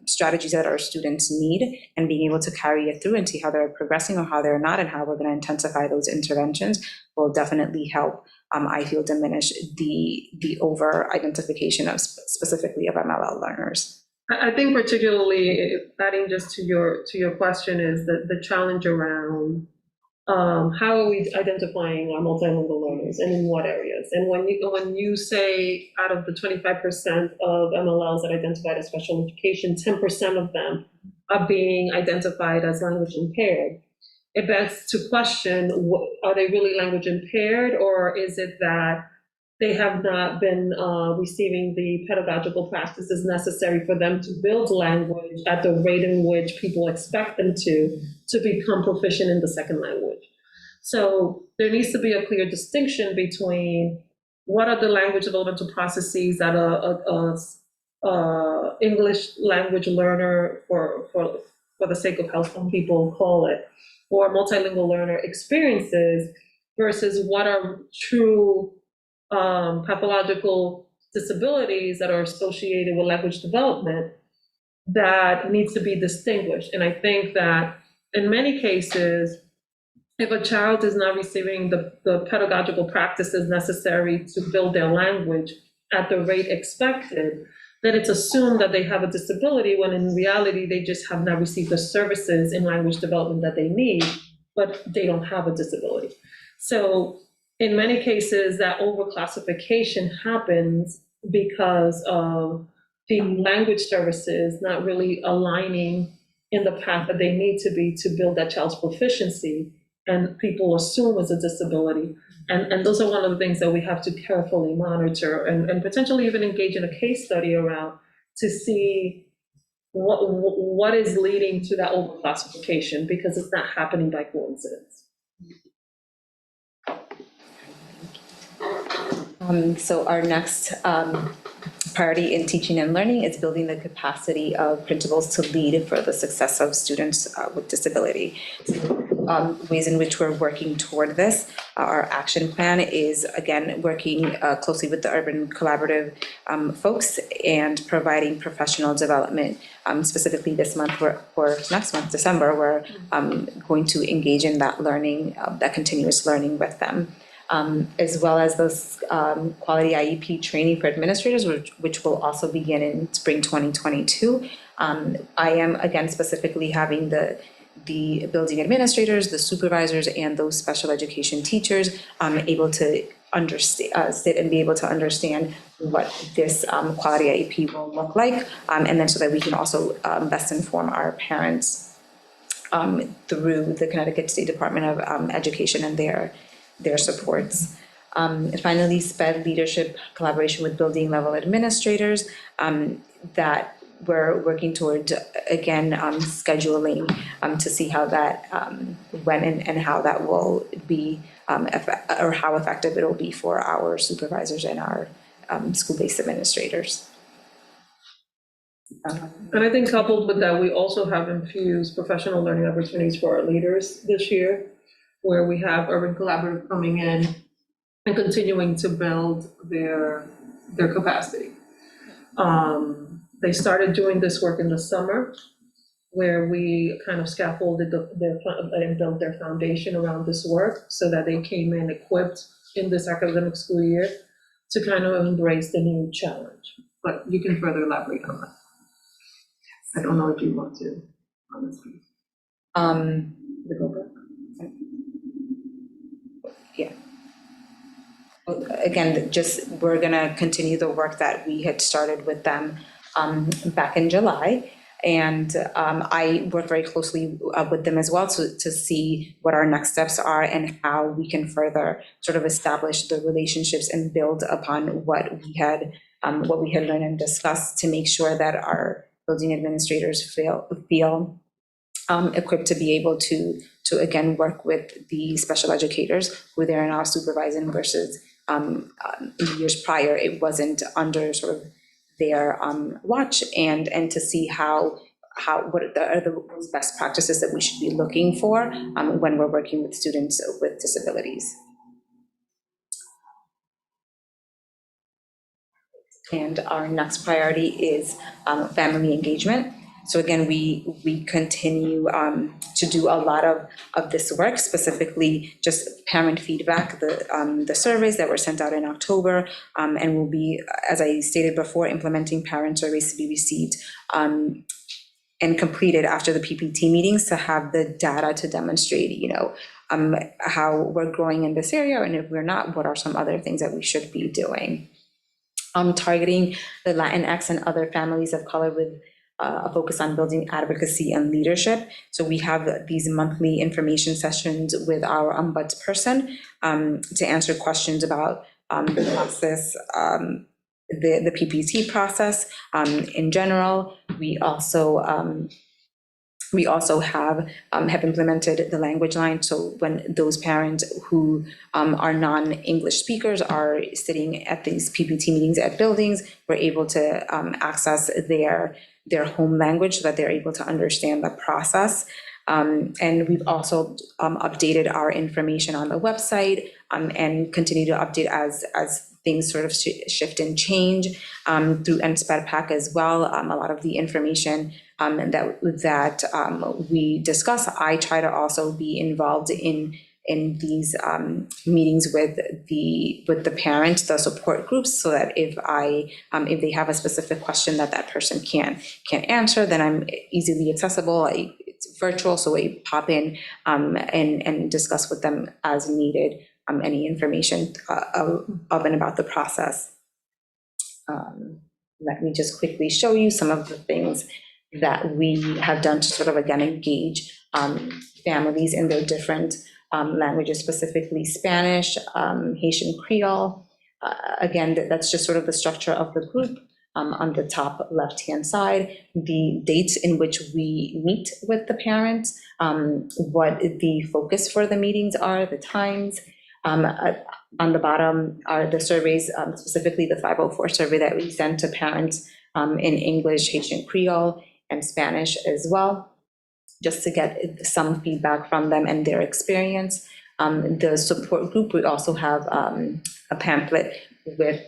strategies that our students need, and being able to carry it through and see how they're progressing or how they're not, and how we're going to intensify those interventions will definitely help, I feel, diminish the over identification of specifically of MLL learners. I think particularly adding just to your question is the challenge around how are we identifying our multilingual learners and in what areas? And when you say out of the 25% of MLLs that identified as special education, 10% of them are being identified as language impaired. It begs to question, are they really language impaired, or is it that they have not been receiving the pedagogical practices necessary for them to build language at the rate in which people expect them to become proficient in the second language? So there needs to be a clear distinction between what are the language developmental processes that a English language learner, for the sake of how some people call it, or multilingual learner experiences, versus what are true pathological disabilities that are associated with language development that needs to be distinguished. And I think that in many cases, if a child is not receiving the pedagogical practices necessary to build their language at the rate expected, then it's assumed that they have a disability, when in reality, they just have not received the services in language development that they need, but they don't have a disability. So in many cases, that overclassification happens because of the language services not really aligning in the path that they need to be to build that child's proficiency, and people assume it's a disability. And those are one of the things that we have to carefully monitor and potentially even engage in a case study around to see what is leading to that overclassification, because it's not happening by coincidence. So our next priority in teaching and learning is building the capacity of principals to lead for the success of students with disability. Ways in which we're working toward this, our action plan is, again, working closely with the Urban Collaborative folks and providing professional development. Specifically this month, for next month, December, we're going to engage in that learning, that continuous learning with them. As well as those quality IEP training for administrators, which will also begin in spring 2022. I am, again, specifically having the building administrators, the supervisors, and those special education teachers able to understand, sit and be able to understand what this quality IEP will look like, and then so that we can also best inform our parents through the Connecticut State Department of Education and their supports. And finally, SPED leadership collaboration with building level administrators that we're working toward, again, scheduling to see how that, when and how that will be, or how effective it will be for our supervisors and our school-based administrators. And I think coupled with that, we also have infused professional learning opportunities for our leaders this year, where we have Urban Collaborative coming in and continuing to build their capacity. They started doing this work in the summer, where we kind of scaffolded and built their foundation around this work so that they came in equipped in this academic school year to kind of embrace the new challenge. But you can further elaborate on that. I don't know if you want to on this piece. Yeah. Again, just we're gonna continue the work that we had started with them back in July. And I work very closely with them as well to see what our next steps are and how we can further sort of establish the relationships and build upon what we had learned and discussed to make sure that our building administrators feel equipped to be able to again work with the special educators who they're now supervising versus years prior it wasn't under sort of their watch, and to see what are the best practices that we should be looking for when we're working with students with disabilities. And our next priority is family engagement. So again, we continue to do a lot of this work, specifically just parent feedback, the surveys that were sent out in October, and we'll be, as I stated before, implementing parent surveys to be received and completed after the PPT meetings to have the data to demonstrate, how we're growing in this area, and if we're not, what are some other things that we should be doing. Targeting the Latinx and other families of color with a focus on building advocacy and leadership. So we have these monthly information sessions with our ombudsperson to answer questions about the process, the PPT process in general. We also have implemented the language line. So when those parents who are non-English speakers are sitting at these PPT meetings at buildings, we're able to access their home language so that they're able to understand the process. And we've also updated our information on the website and continue to update as things sort of shift and change through NSPED Pack as well. A lot of the information that we discuss, I try to also be involved in these meetings with the parents, the support groups, so that if they have a specific question that person can't answer, then I'm easily accessible. It's virtual, so I pop in and discuss with them as needed any information of and about the process. Let me just quickly show you some of the things that we have done to sort of, again, engage families in their different languages, specifically Spanish, Haitian Creole. Again, that's just sort of the structure of the group. On the top left-hand side, the dates in which we meet with the parents, what the focus for the meetings are, the times. On the bottom are the surveys, specifically the 504 survey that we send to parents in English, Haitian Creole, and Spanish as well, just to get some feedback from them and their experience. The support group, we also have a pamphlet with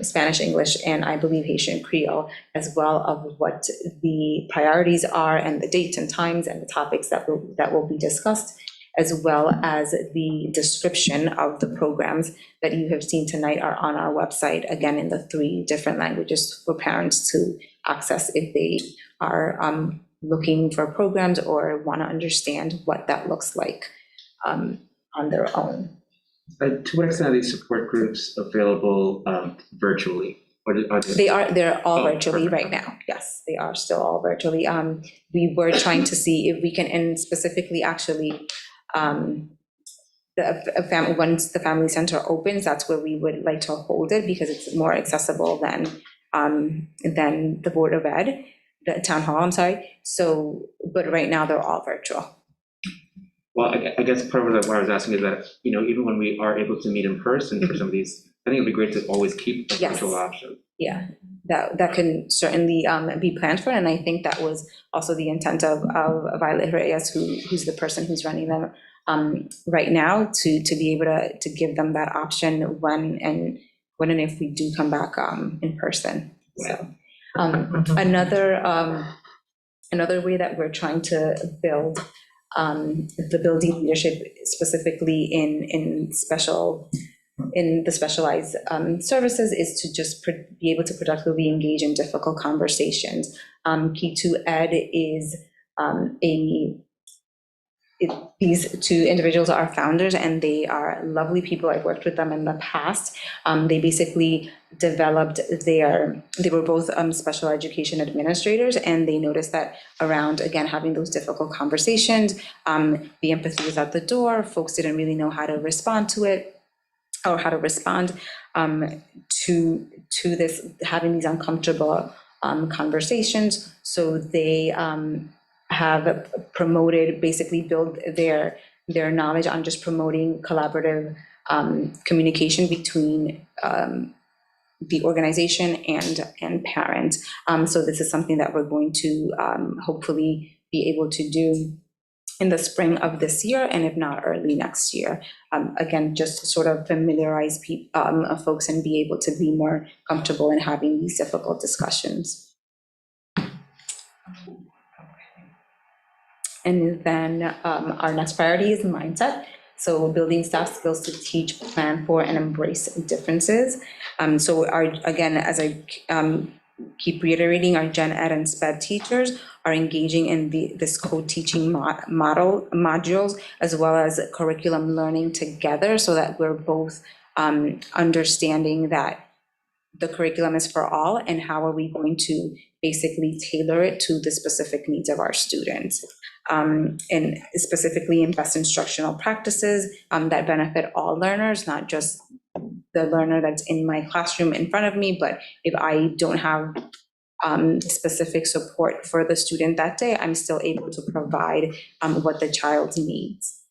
Spanish, English, and I believe Haitian Creole, as well, of what the priorities are and the dates and times and the topics that will be discussed, as well as the description of the programs that you have seen tonight are on our website, again, in the 3 different languages for parents to access if they are looking for programs or want to understand what that looks like on their own. To what extent are these support groups available virtually? They're all virtually right now. Yes, they are still all virtually. We were trying to see if we can, and specifically actually, once the family center opens, that's where we would like to hold it, because it's more accessible than the Board of Ed, the town hall, I'm sorry. So, but right now they're all virtual. Well, I guess part of what I was asking is that, even when we are able to meet in person for some of these, I think it'd be great to always keep a virtual option. Yeah, that can certainly be planned for, and I think that was also the intent of Violet Reyes, who's the person who's running them right now, to be able to give them that option when and if we do come back in person. So another way that we're trying to build the building leadership, specifically in the specialized services, is to just be able to productively engage in difficult conversations. Key to Ed is these 2 individuals are founders, and they are lovely people. I've worked with them in the past. They basically developed they were both special education administrators, and they noticed that around, again, having those difficult conversations, the empathy was at the door. Folks didn't really know how to respond to it, or how to respond to this, having these uncomfortable conversations. So they have promoted, basically build their knowledge on just promoting collaborative communication between the organization and parents. So this is something that we're going to hopefully be able to do in the spring of this year, and if not, early next year. Again, just to sort of familiarize folks and be able to be more comfortable in having these difficult discussions. And then our next priority is mindset. So building staff skills to teach, plan for, and embrace differences. So again, as I keep reiterating, our Gen Ed and SPED teachers are engaging in this co-teaching modules, as well as curriculum learning together, so that we're both understanding that the curriculum is for all, and how are we going to basically tailor it to the specific needs of our students. And specifically invest in instructional practices that benefit all learners, not just the learner that's in my classroom in front of me, but if I don't have specific support for the student that day, I'm still able to provide what the child needs.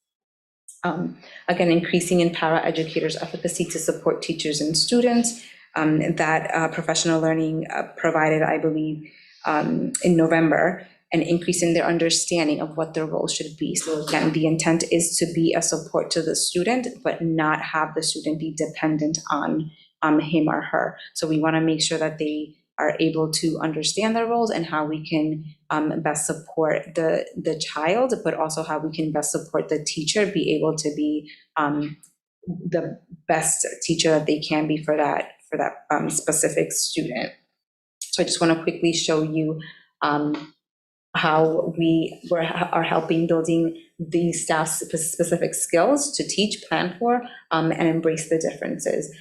Again, increasing in para-educators' efficacy to support teachers and students. That professional learning provided, I believe, in November, an increase in their understanding of what their role should be. So again, the intent is to be a support to the student, but not have the student be dependent on him or her. So we want to make sure that they are able to understand their roles and how we can best support the child, but also how we can best support the teacher, be able to be the best teacher that they can be for that specific student. So I just want to quickly show you how we are helping building these staff's specific skills to teach, plan for, and embrace the differences.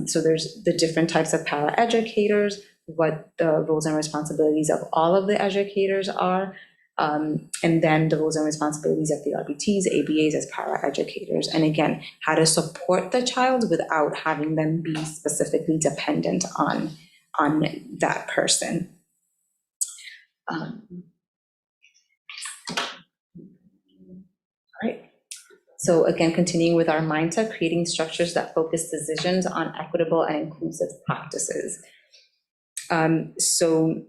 So there's the different types of para-educators, what the roles and responsibilities of all of the educators are, and then the roles and responsibilities of the RBTs, ABAs as para-educators, and again, how to support the child without having them be specifically dependent on that person. All right. So again, continuing with our mindset, creating structures that focus decisions on equitable and inclusive practices. So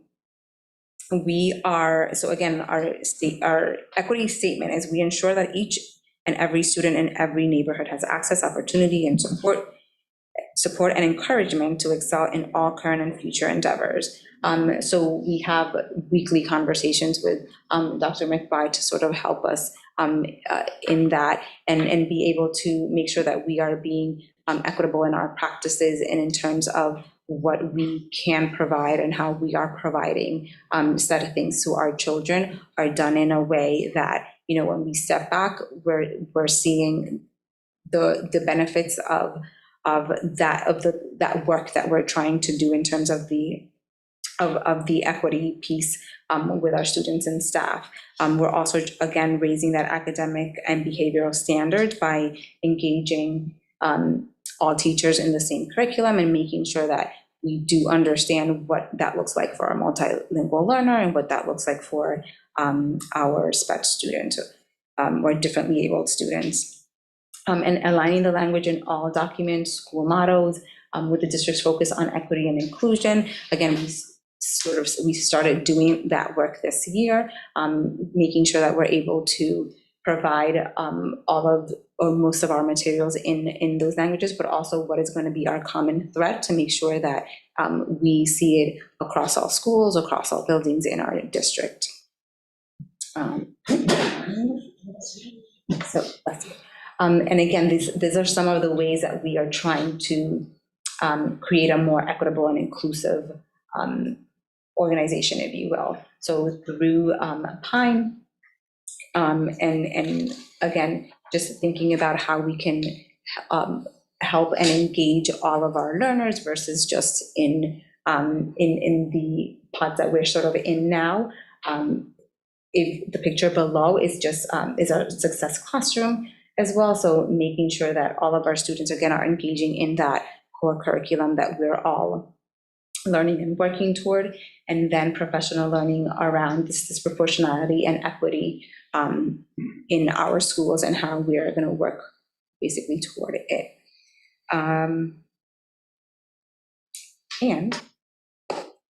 again, our equity statement is we ensure that each and every student in every neighborhood has access, opportunity, and support and encouragement to excel in all current and future endeavors. So we have weekly conversations with Dr. McBride to sort of help us in that and be able to make sure that we are being equitable in our practices and in terms of what we can provide and how we are providing set of things to our children are done in a way that, when we step back, we're seeing the benefits of that work that we're trying to do in terms of the equity piece with our students and staff. We're also, again, raising that academic and behavioral standard by engaging all teachers in the same curriculum and making sure that we do understand what that looks like for our multilingual learner and what that looks like for our SPED students or differently abled students. And aligning the language in all documents, school mottos, with the district's focus on equity and inclusion. Again, we started doing that work this year, making sure that we're able to provide most of our materials in those languages, but also what is going to be our common thread to make sure that we see it across all schools, across all buildings in our district. So that's it. And again, these are some of the ways that we are trying to create a more equitable and inclusive organization, if you will. So through PINE, and again, just thinking about how we can help and engage all of our learners versus just in the pods that we're sort of in now. If the picture below is our success classroom as well, so making sure that all of our students again are engaging in that core curriculum that we're all learning and working toward, and then professional learning around this disproportionality and equity in our schools and how we are going to work basically toward it. And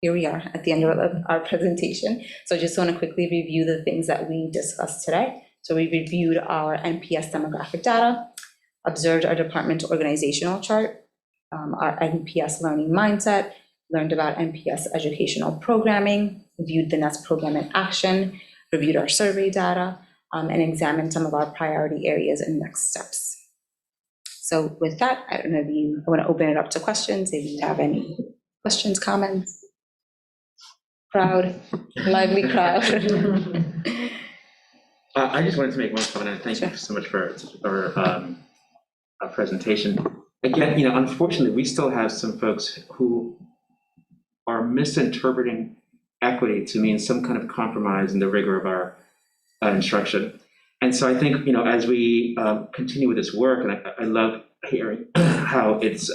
here we are at the end of our presentation. So I just want to quickly review the things that we discussed today. So we reviewed our NPS demographic data, observed our department organizational chart, our NPS learning mindset, learned about NPS educational programming, reviewed the NEST program in action, reviewed our survey data, and examined some of our priority areas and next steps. So with that, I don't know if I want to open it up to questions, if you have any questions, comments. Crowd, lively crowd. I just wanted to make one comment, and thank you so much for our presentation. Again, unfortunately, we still have some folks who are misinterpreting equity to mean some kind of compromise in the rigor of our instruction. And so I think, as we continue with this work, and I love hearing how it's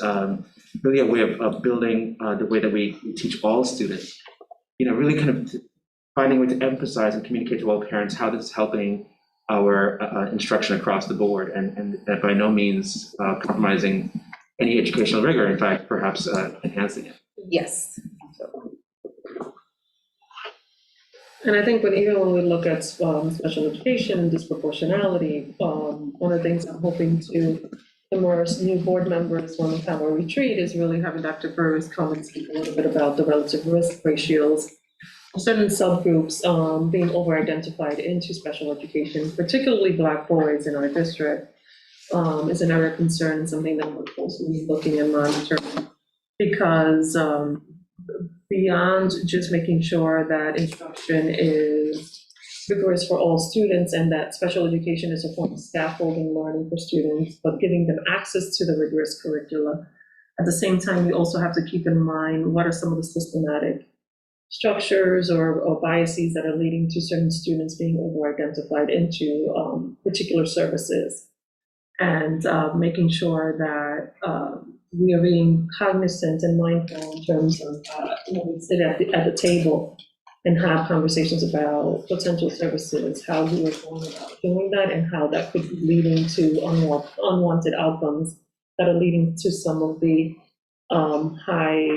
really a way of building the way that we teach all students, really kind of finding a way to emphasize and communicate to all parents how this is helping our instruction across the board, and that by no means compromising any educational rigor, in fact, perhaps enhancing it. Yes. And I think even when we look at special education and disproportionality, one of the things I'm hoping to immerse new board members when we have our retreat is really having Dr. Burris come and speak a little bit about the relative risk ratios of certain subgroups being over-identified into special education, particularly Black boys in our district, is an area of concern and something that we're closely looking and monitoring, because beyond just making sure that instruction is rigorous for all students and that special education is a form of scaffolding learning for students, but giving them access to the rigorous curricula. At the same time, we also have to keep in mind what are some of the systematic structures or biases that are leading to certain students being over-identified into particular services, and making sure that we are being cognizant and mindful in terms of when we sit at the table and have conversations about potential services, how we are going about doing that, and how that could be leading to unwanted outcomes that are leading to some of the high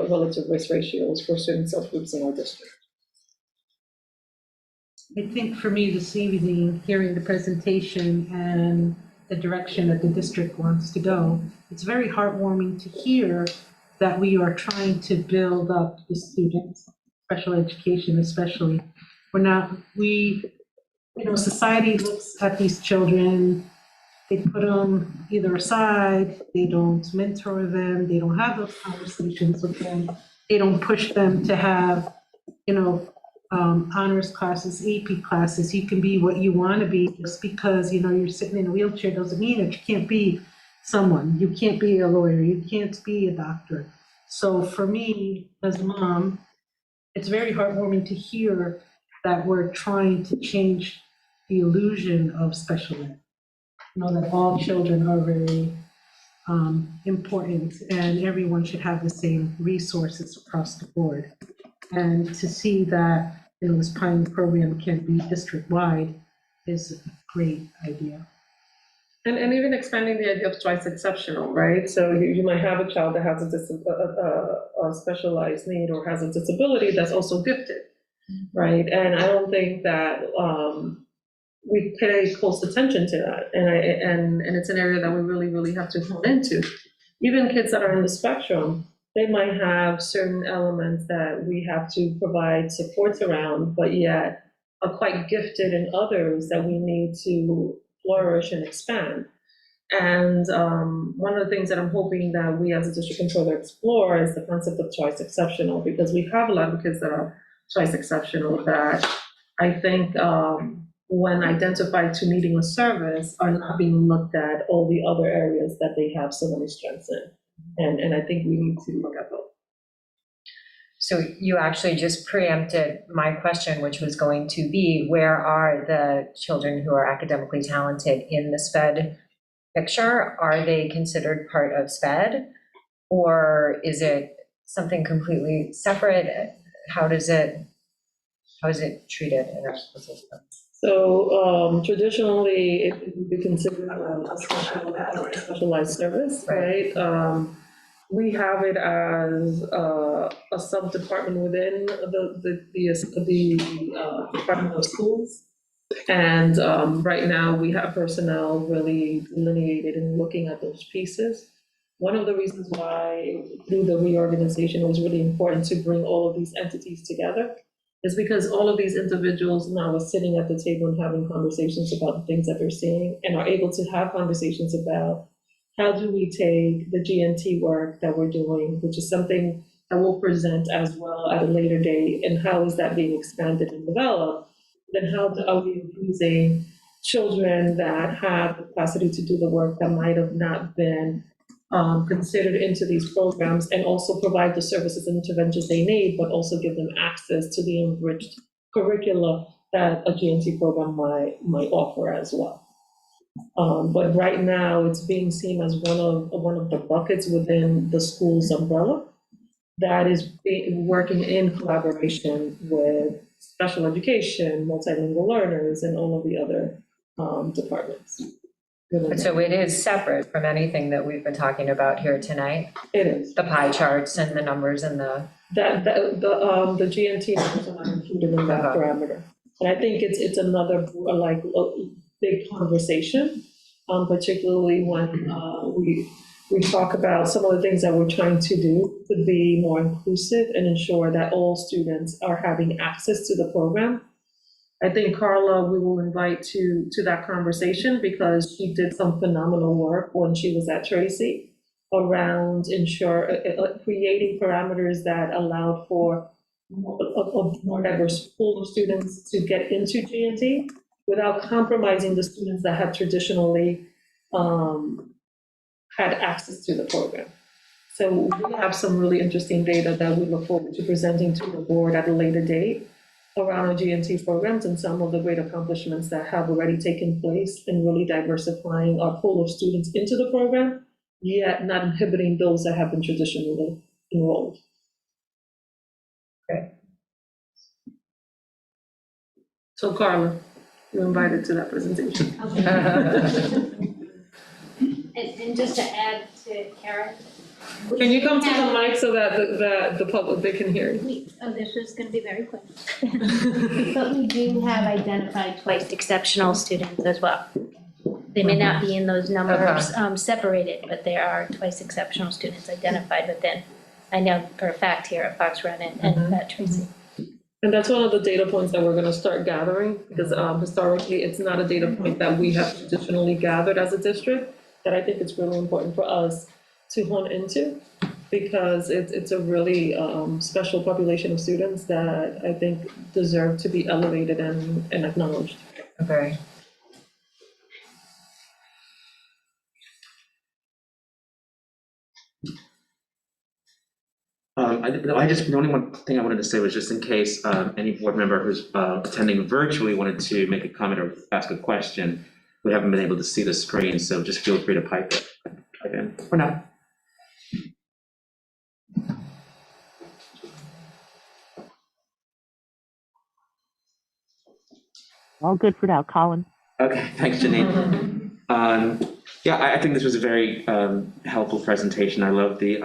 relative risk ratios for certain subgroups in our district. I think for me this evening, hearing the presentation and the direction that the district wants to go, it's very heartwarming to hear that we are trying to build up the students, special education especially. Society looks at these children, they put them either aside, they don't mentor them, they don't have those conversations with them, they don't push them to have, honors classes, AP classes. You can be what you want to be. Just because, you're sitting in a wheelchair doesn't mean that you can't be someone. You can't be a lawyer, you can't be a doctor. So for me, as a mom, it's very heartwarming to hear that we're trying to change the illusion of special ed. That all children are very important and everyone should have the same resources across the board. And to see that this pilot program can be district-wide is a great idea. And even expanding the idea of twice exceptional, right? So you might have a child that has a specialized need or has a disability that's also gifted, right? And I don't think that we pay close attention to that. And it's an area that we really, really have to hone into. Even kids that are in the spectrum, they might have certain elements that we have to provide supports around, but yet are quite gifted in others that we need to flourish and expand. And one of the things that I'm hoping that we as a district can further explore is the concept of twice exceptional, because we have a lot of kids that are twice exceptional that I think when identified to needing a service are not being looked at all the other areas that they have so many strengths in. And I think we need to look at both. So you actually just preempted my question, which was going to be, where are the children who are academically talented in the SPED picture? Are they considered part of SPED? Or is it something completely separate? How is it treated in our school system? So traditionally, it would be considered a specialized service, right? We have it as a sub-department within the Department of Schools. And right now, we have personnel really delineated and looking at those pieces. One of the reasons why, through the reorganization, it was really important to bring all of these entities together is because all of these individuals now are sitting at the table and having conversations about the things that they're seeing and are able to have conversations about how do we take the GNT work that we're doing, which is something that we'll present as well at a later date, and how is that being expanded and developed? Then how are we using children that have the capacity to do the work that might have not been considered into these programs, and also provide the services and interventions they need, but also give them access to the enriched curricula that a GNT program might offer as well. But right now, it's being seen as one of the buckets within the school's umbrella that is working in collaboration with special education, multilingual learners, and all of the other departments. But so it is separate from anything that we've been talking about here tonight? It is. The pie charts and the numbers and the... The GNT numbers are not included in that parameter. And I think it's another like big conversation, particularly when we talk about some of the things that we're trying to do to be more inclusive and ensure that all students are having access to the program. I think Carla, we will invite to that conversation because she did some phenomenal work when she was at Tracy around creating parameters that allowed for a more diverse pool of students to get into GNT without compromising the students that have traditionally had access to the program. So we have some really interesting data that we look forward to presenting to the board at a later date around our GNT programs and some of the great accomplishments that have already taken place in really diversifying our pool of students into the program, yet not inhibiting those that have been traditionally enrolled. Okay. So Carla, you're invited to that presentation. And just to add to Karen. Can you come to the mic so that the public, they can hear you? Oh, this is going to be very quick. But we do have identified twice exceptional students as well. They may not be in those numbers separated, but there are twice exceptional students identified within. I know for a fact here at Fox Run and at Tracy. And that's one of the data points that we're going to start gathering because historically it's not a data point that we have traditionally gathered as a district, that I think it's really important for us to hone into because it's a really special population of students that I think deserve to be elevated and acknowledged. Okay. The only one thing I wanted to say was just in case any board member who's attending virtually wanted to make a comment or ask a question, we haven't been able to see the screen, so just feel free to pipe in or not. All good for now, Colin. Okay, thanks, Janine. Yeah, I think this was a very helpful presentation. I love the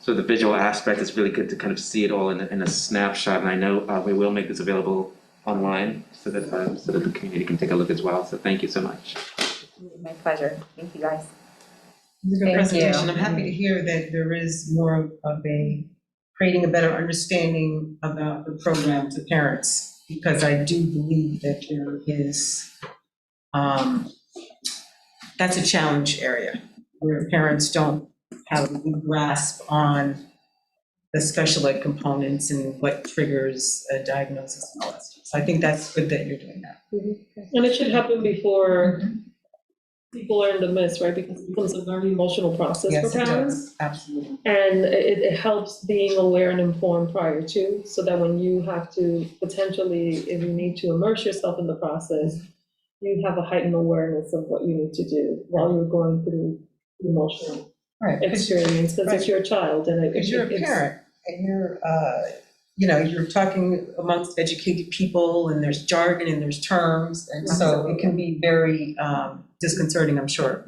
the visual aspect. It's really good to kind of see it all in a snapshot, and I know we will make this available online so that the community can take a look as well. So thank you so much. My pleasure. Thank you, guys. It was a good presentation. I'm happy to hear that there is more of creating a better understanding about the program to parents, because I do believe that there is, that's a challenge area where parents don't have a good grasp on the special ed components and what triggers a diagnosis and all that stuff. So I think that's good that you're doing that. And it should happen before people learn to miss, right? Because it becomes a very emotional process for parents. Yes, it does. Absolutely. And it helps being aware and informed prior to, so that when you have to potentially, if you need to immerse yourself in the process, you have a heightened awareness of what you need to do while you're going through the emotional experience, because it's your child. And because you're a parent and you're talking amongst educated people and there's jargon and there's terms. And so it can be very disconcerting, I'm sure,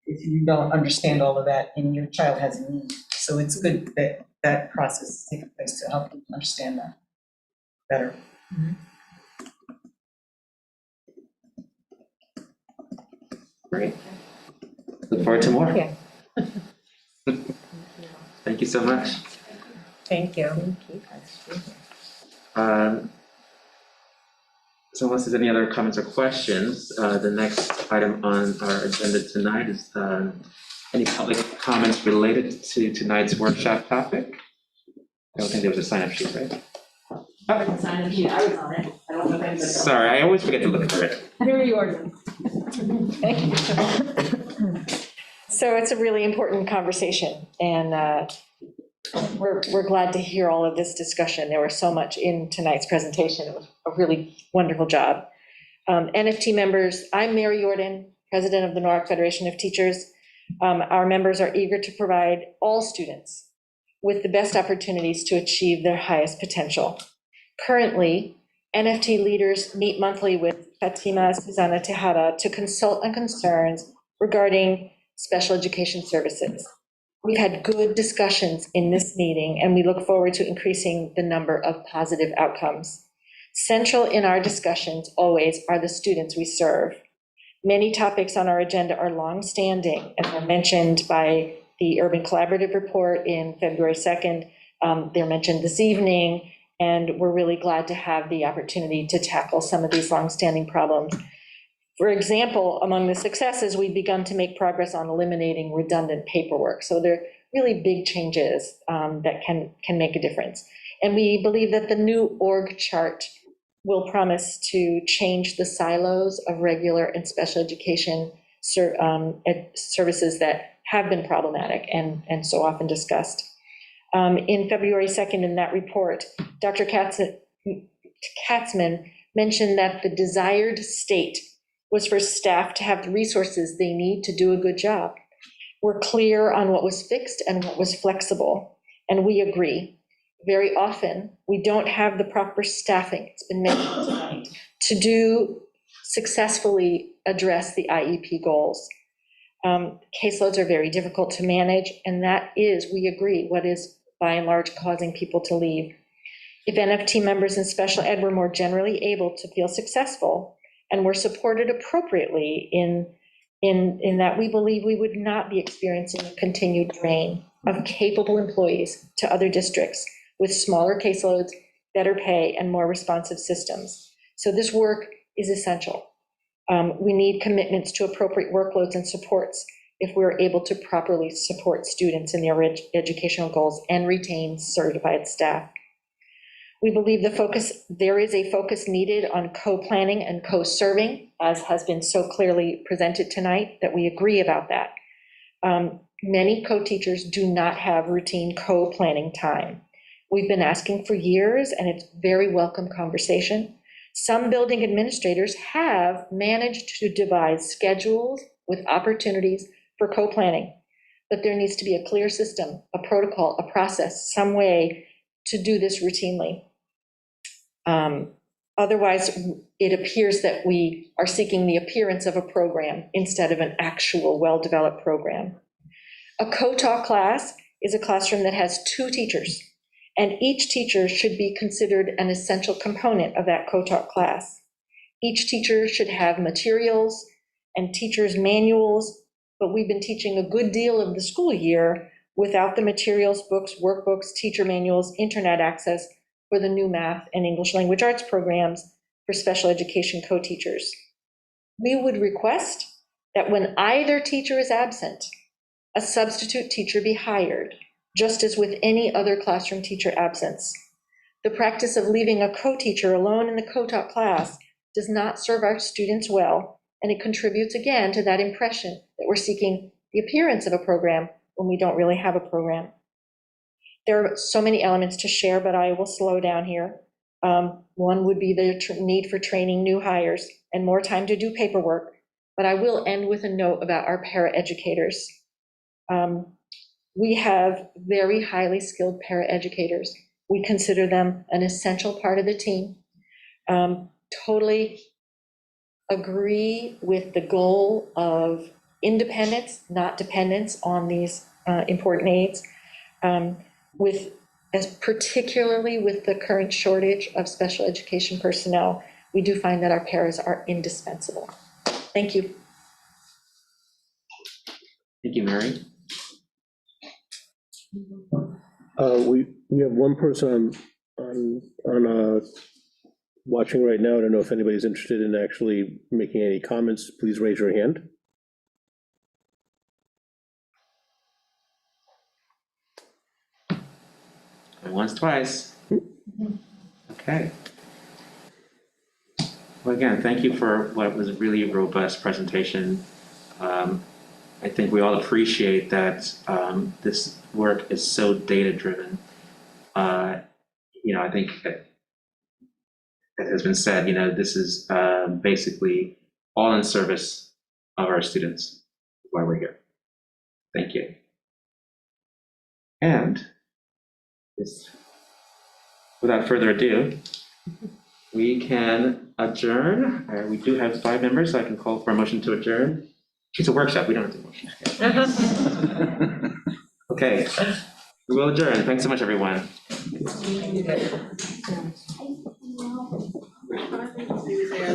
if you don't understand all of that and your child has a need. So it's good that that process is taking place to help people understand that better. Great. Look forward to more. Yeah. Thank you so much. Thank you. So unless there's any other comments or questions, the next item on our agenda tonight is any public comments related to tonight's workshop topic. I don't think there was a sign-up sheet, right? Sign-up sheet, I was on it. I don't know if anybody else. Sorry, I always forget to look for it. Here are yours. Thank you. So it's a really important conversation, and we're glad to hear all of this discussion. There was so much in tonight's presentation. It was a really wonderful job. NFT members, I'm Mary Jordan, president of the Norfolk Federation of Teachers. Our members are eager to provide all students with the best opportunities to achieve their highest potential. Currently, NFT leaders meet monthly with Fatima Susanna Tejada to consult on concerns regarding special education services. We've had good discussions in this meeting, and we look forward to increasing the number of positive outcomes. Central in our discussions always are the students we serve. Many topics on our agenda are longstanding and were mentioned by the Urban Collaborative Report in February 2nd. They're mentioned this evening, and we're really glad to have the opportunity to tackle some of these longstanding problems. For example, among the successes, we've begun to make progress on eliminating redundant paperwork. So they're really big changes that can make a difference. And we believe that the new org chart will promise to change the silos of regular and special education services that have been problematic and so often discussed. In February 2nd, in that report, Dr. Katzman mentioned that the desired state was for staff to have the resources they need to do a good job. We're clear on what was fixed and what was flexible, and we agree. Very often, we don't have the proper staffing, it's been mentioned tonight, to successfully address the IEP goals. Caseloads are very difficult to manage, and that is, we agree, what is by and large causing people to leave. If NFT members in special ed were more generally able to feel successful and were supported appropriately in that, we believe we would not be experiencing a continued drain of capable employees to other districts with smaller caseloads, better pay, and more responsive systems. So this work is essential. We need commitments to appropriate workloads and supports if we're able to properly support students in their educational goals and retain certified staff. We believe there is a focus needed on co-planning and co-serving, as has been so clearly presented tonight, that we agree about that. Many co-teachers do not have routine co-planning time. We've been asking for years, and it's very welcome conversation. Some building administrators have managed to devise schedules with opportunities for co-planning, but there needs to be a clear system, a protocol, a process, some way to do this routinely. Otherwise, it appears that we are seeking the appearance of a program instead of an actual well-developed program. A co-taught class is a classroom that has 2 teachers, and each teacher should be considered an essential component of that co-taught class. Each teacher should have materials and teachers' manuals, but we've been teaching a good deal of the school year without the materials, books, workbooks, teacher manuals, internet access for the new math and English language arts programs for special education co-teachers. We would request that when either teacher is absent, a substitute teacher be hired, just as with any other classroom teacher absence. The practice of leaving a co-teacher alone in the co-taught class does not serve our students well, and it contributes again to that impression that we're seeking the appearance of a program when we don't really have a program. There are so many elements to share, but I will slow down here. One would be the need for training new hires and more time to do paperwork, but I will end with a note about our paraeducators. We have very highly skilled paraeducators. We consider them an essential part of the team. Totally agree with the goal of independence, not dependence on these important aids. Particularly with the current shortage of special education personnel, we do find that our paras are indispensable. Thank you. Thank you, Mary. We have one person on watching right now. I don't know if anybody's interested in actually making any comments. Please raise your hand. Once, twice. Okay. Well, again, thank you for what was a really robust presentation. I think we all appreciate that this work is so data-driven. I think that, as has been said, this is basically all in service of our students. That's why we're here. Thank you. And without further ado, we can adjourn. We do have 5 members, so I can call for a motion to adjourn. It's a workshop, we don't have to motion. Okay, we will adjourn. Thanks so much, everyone.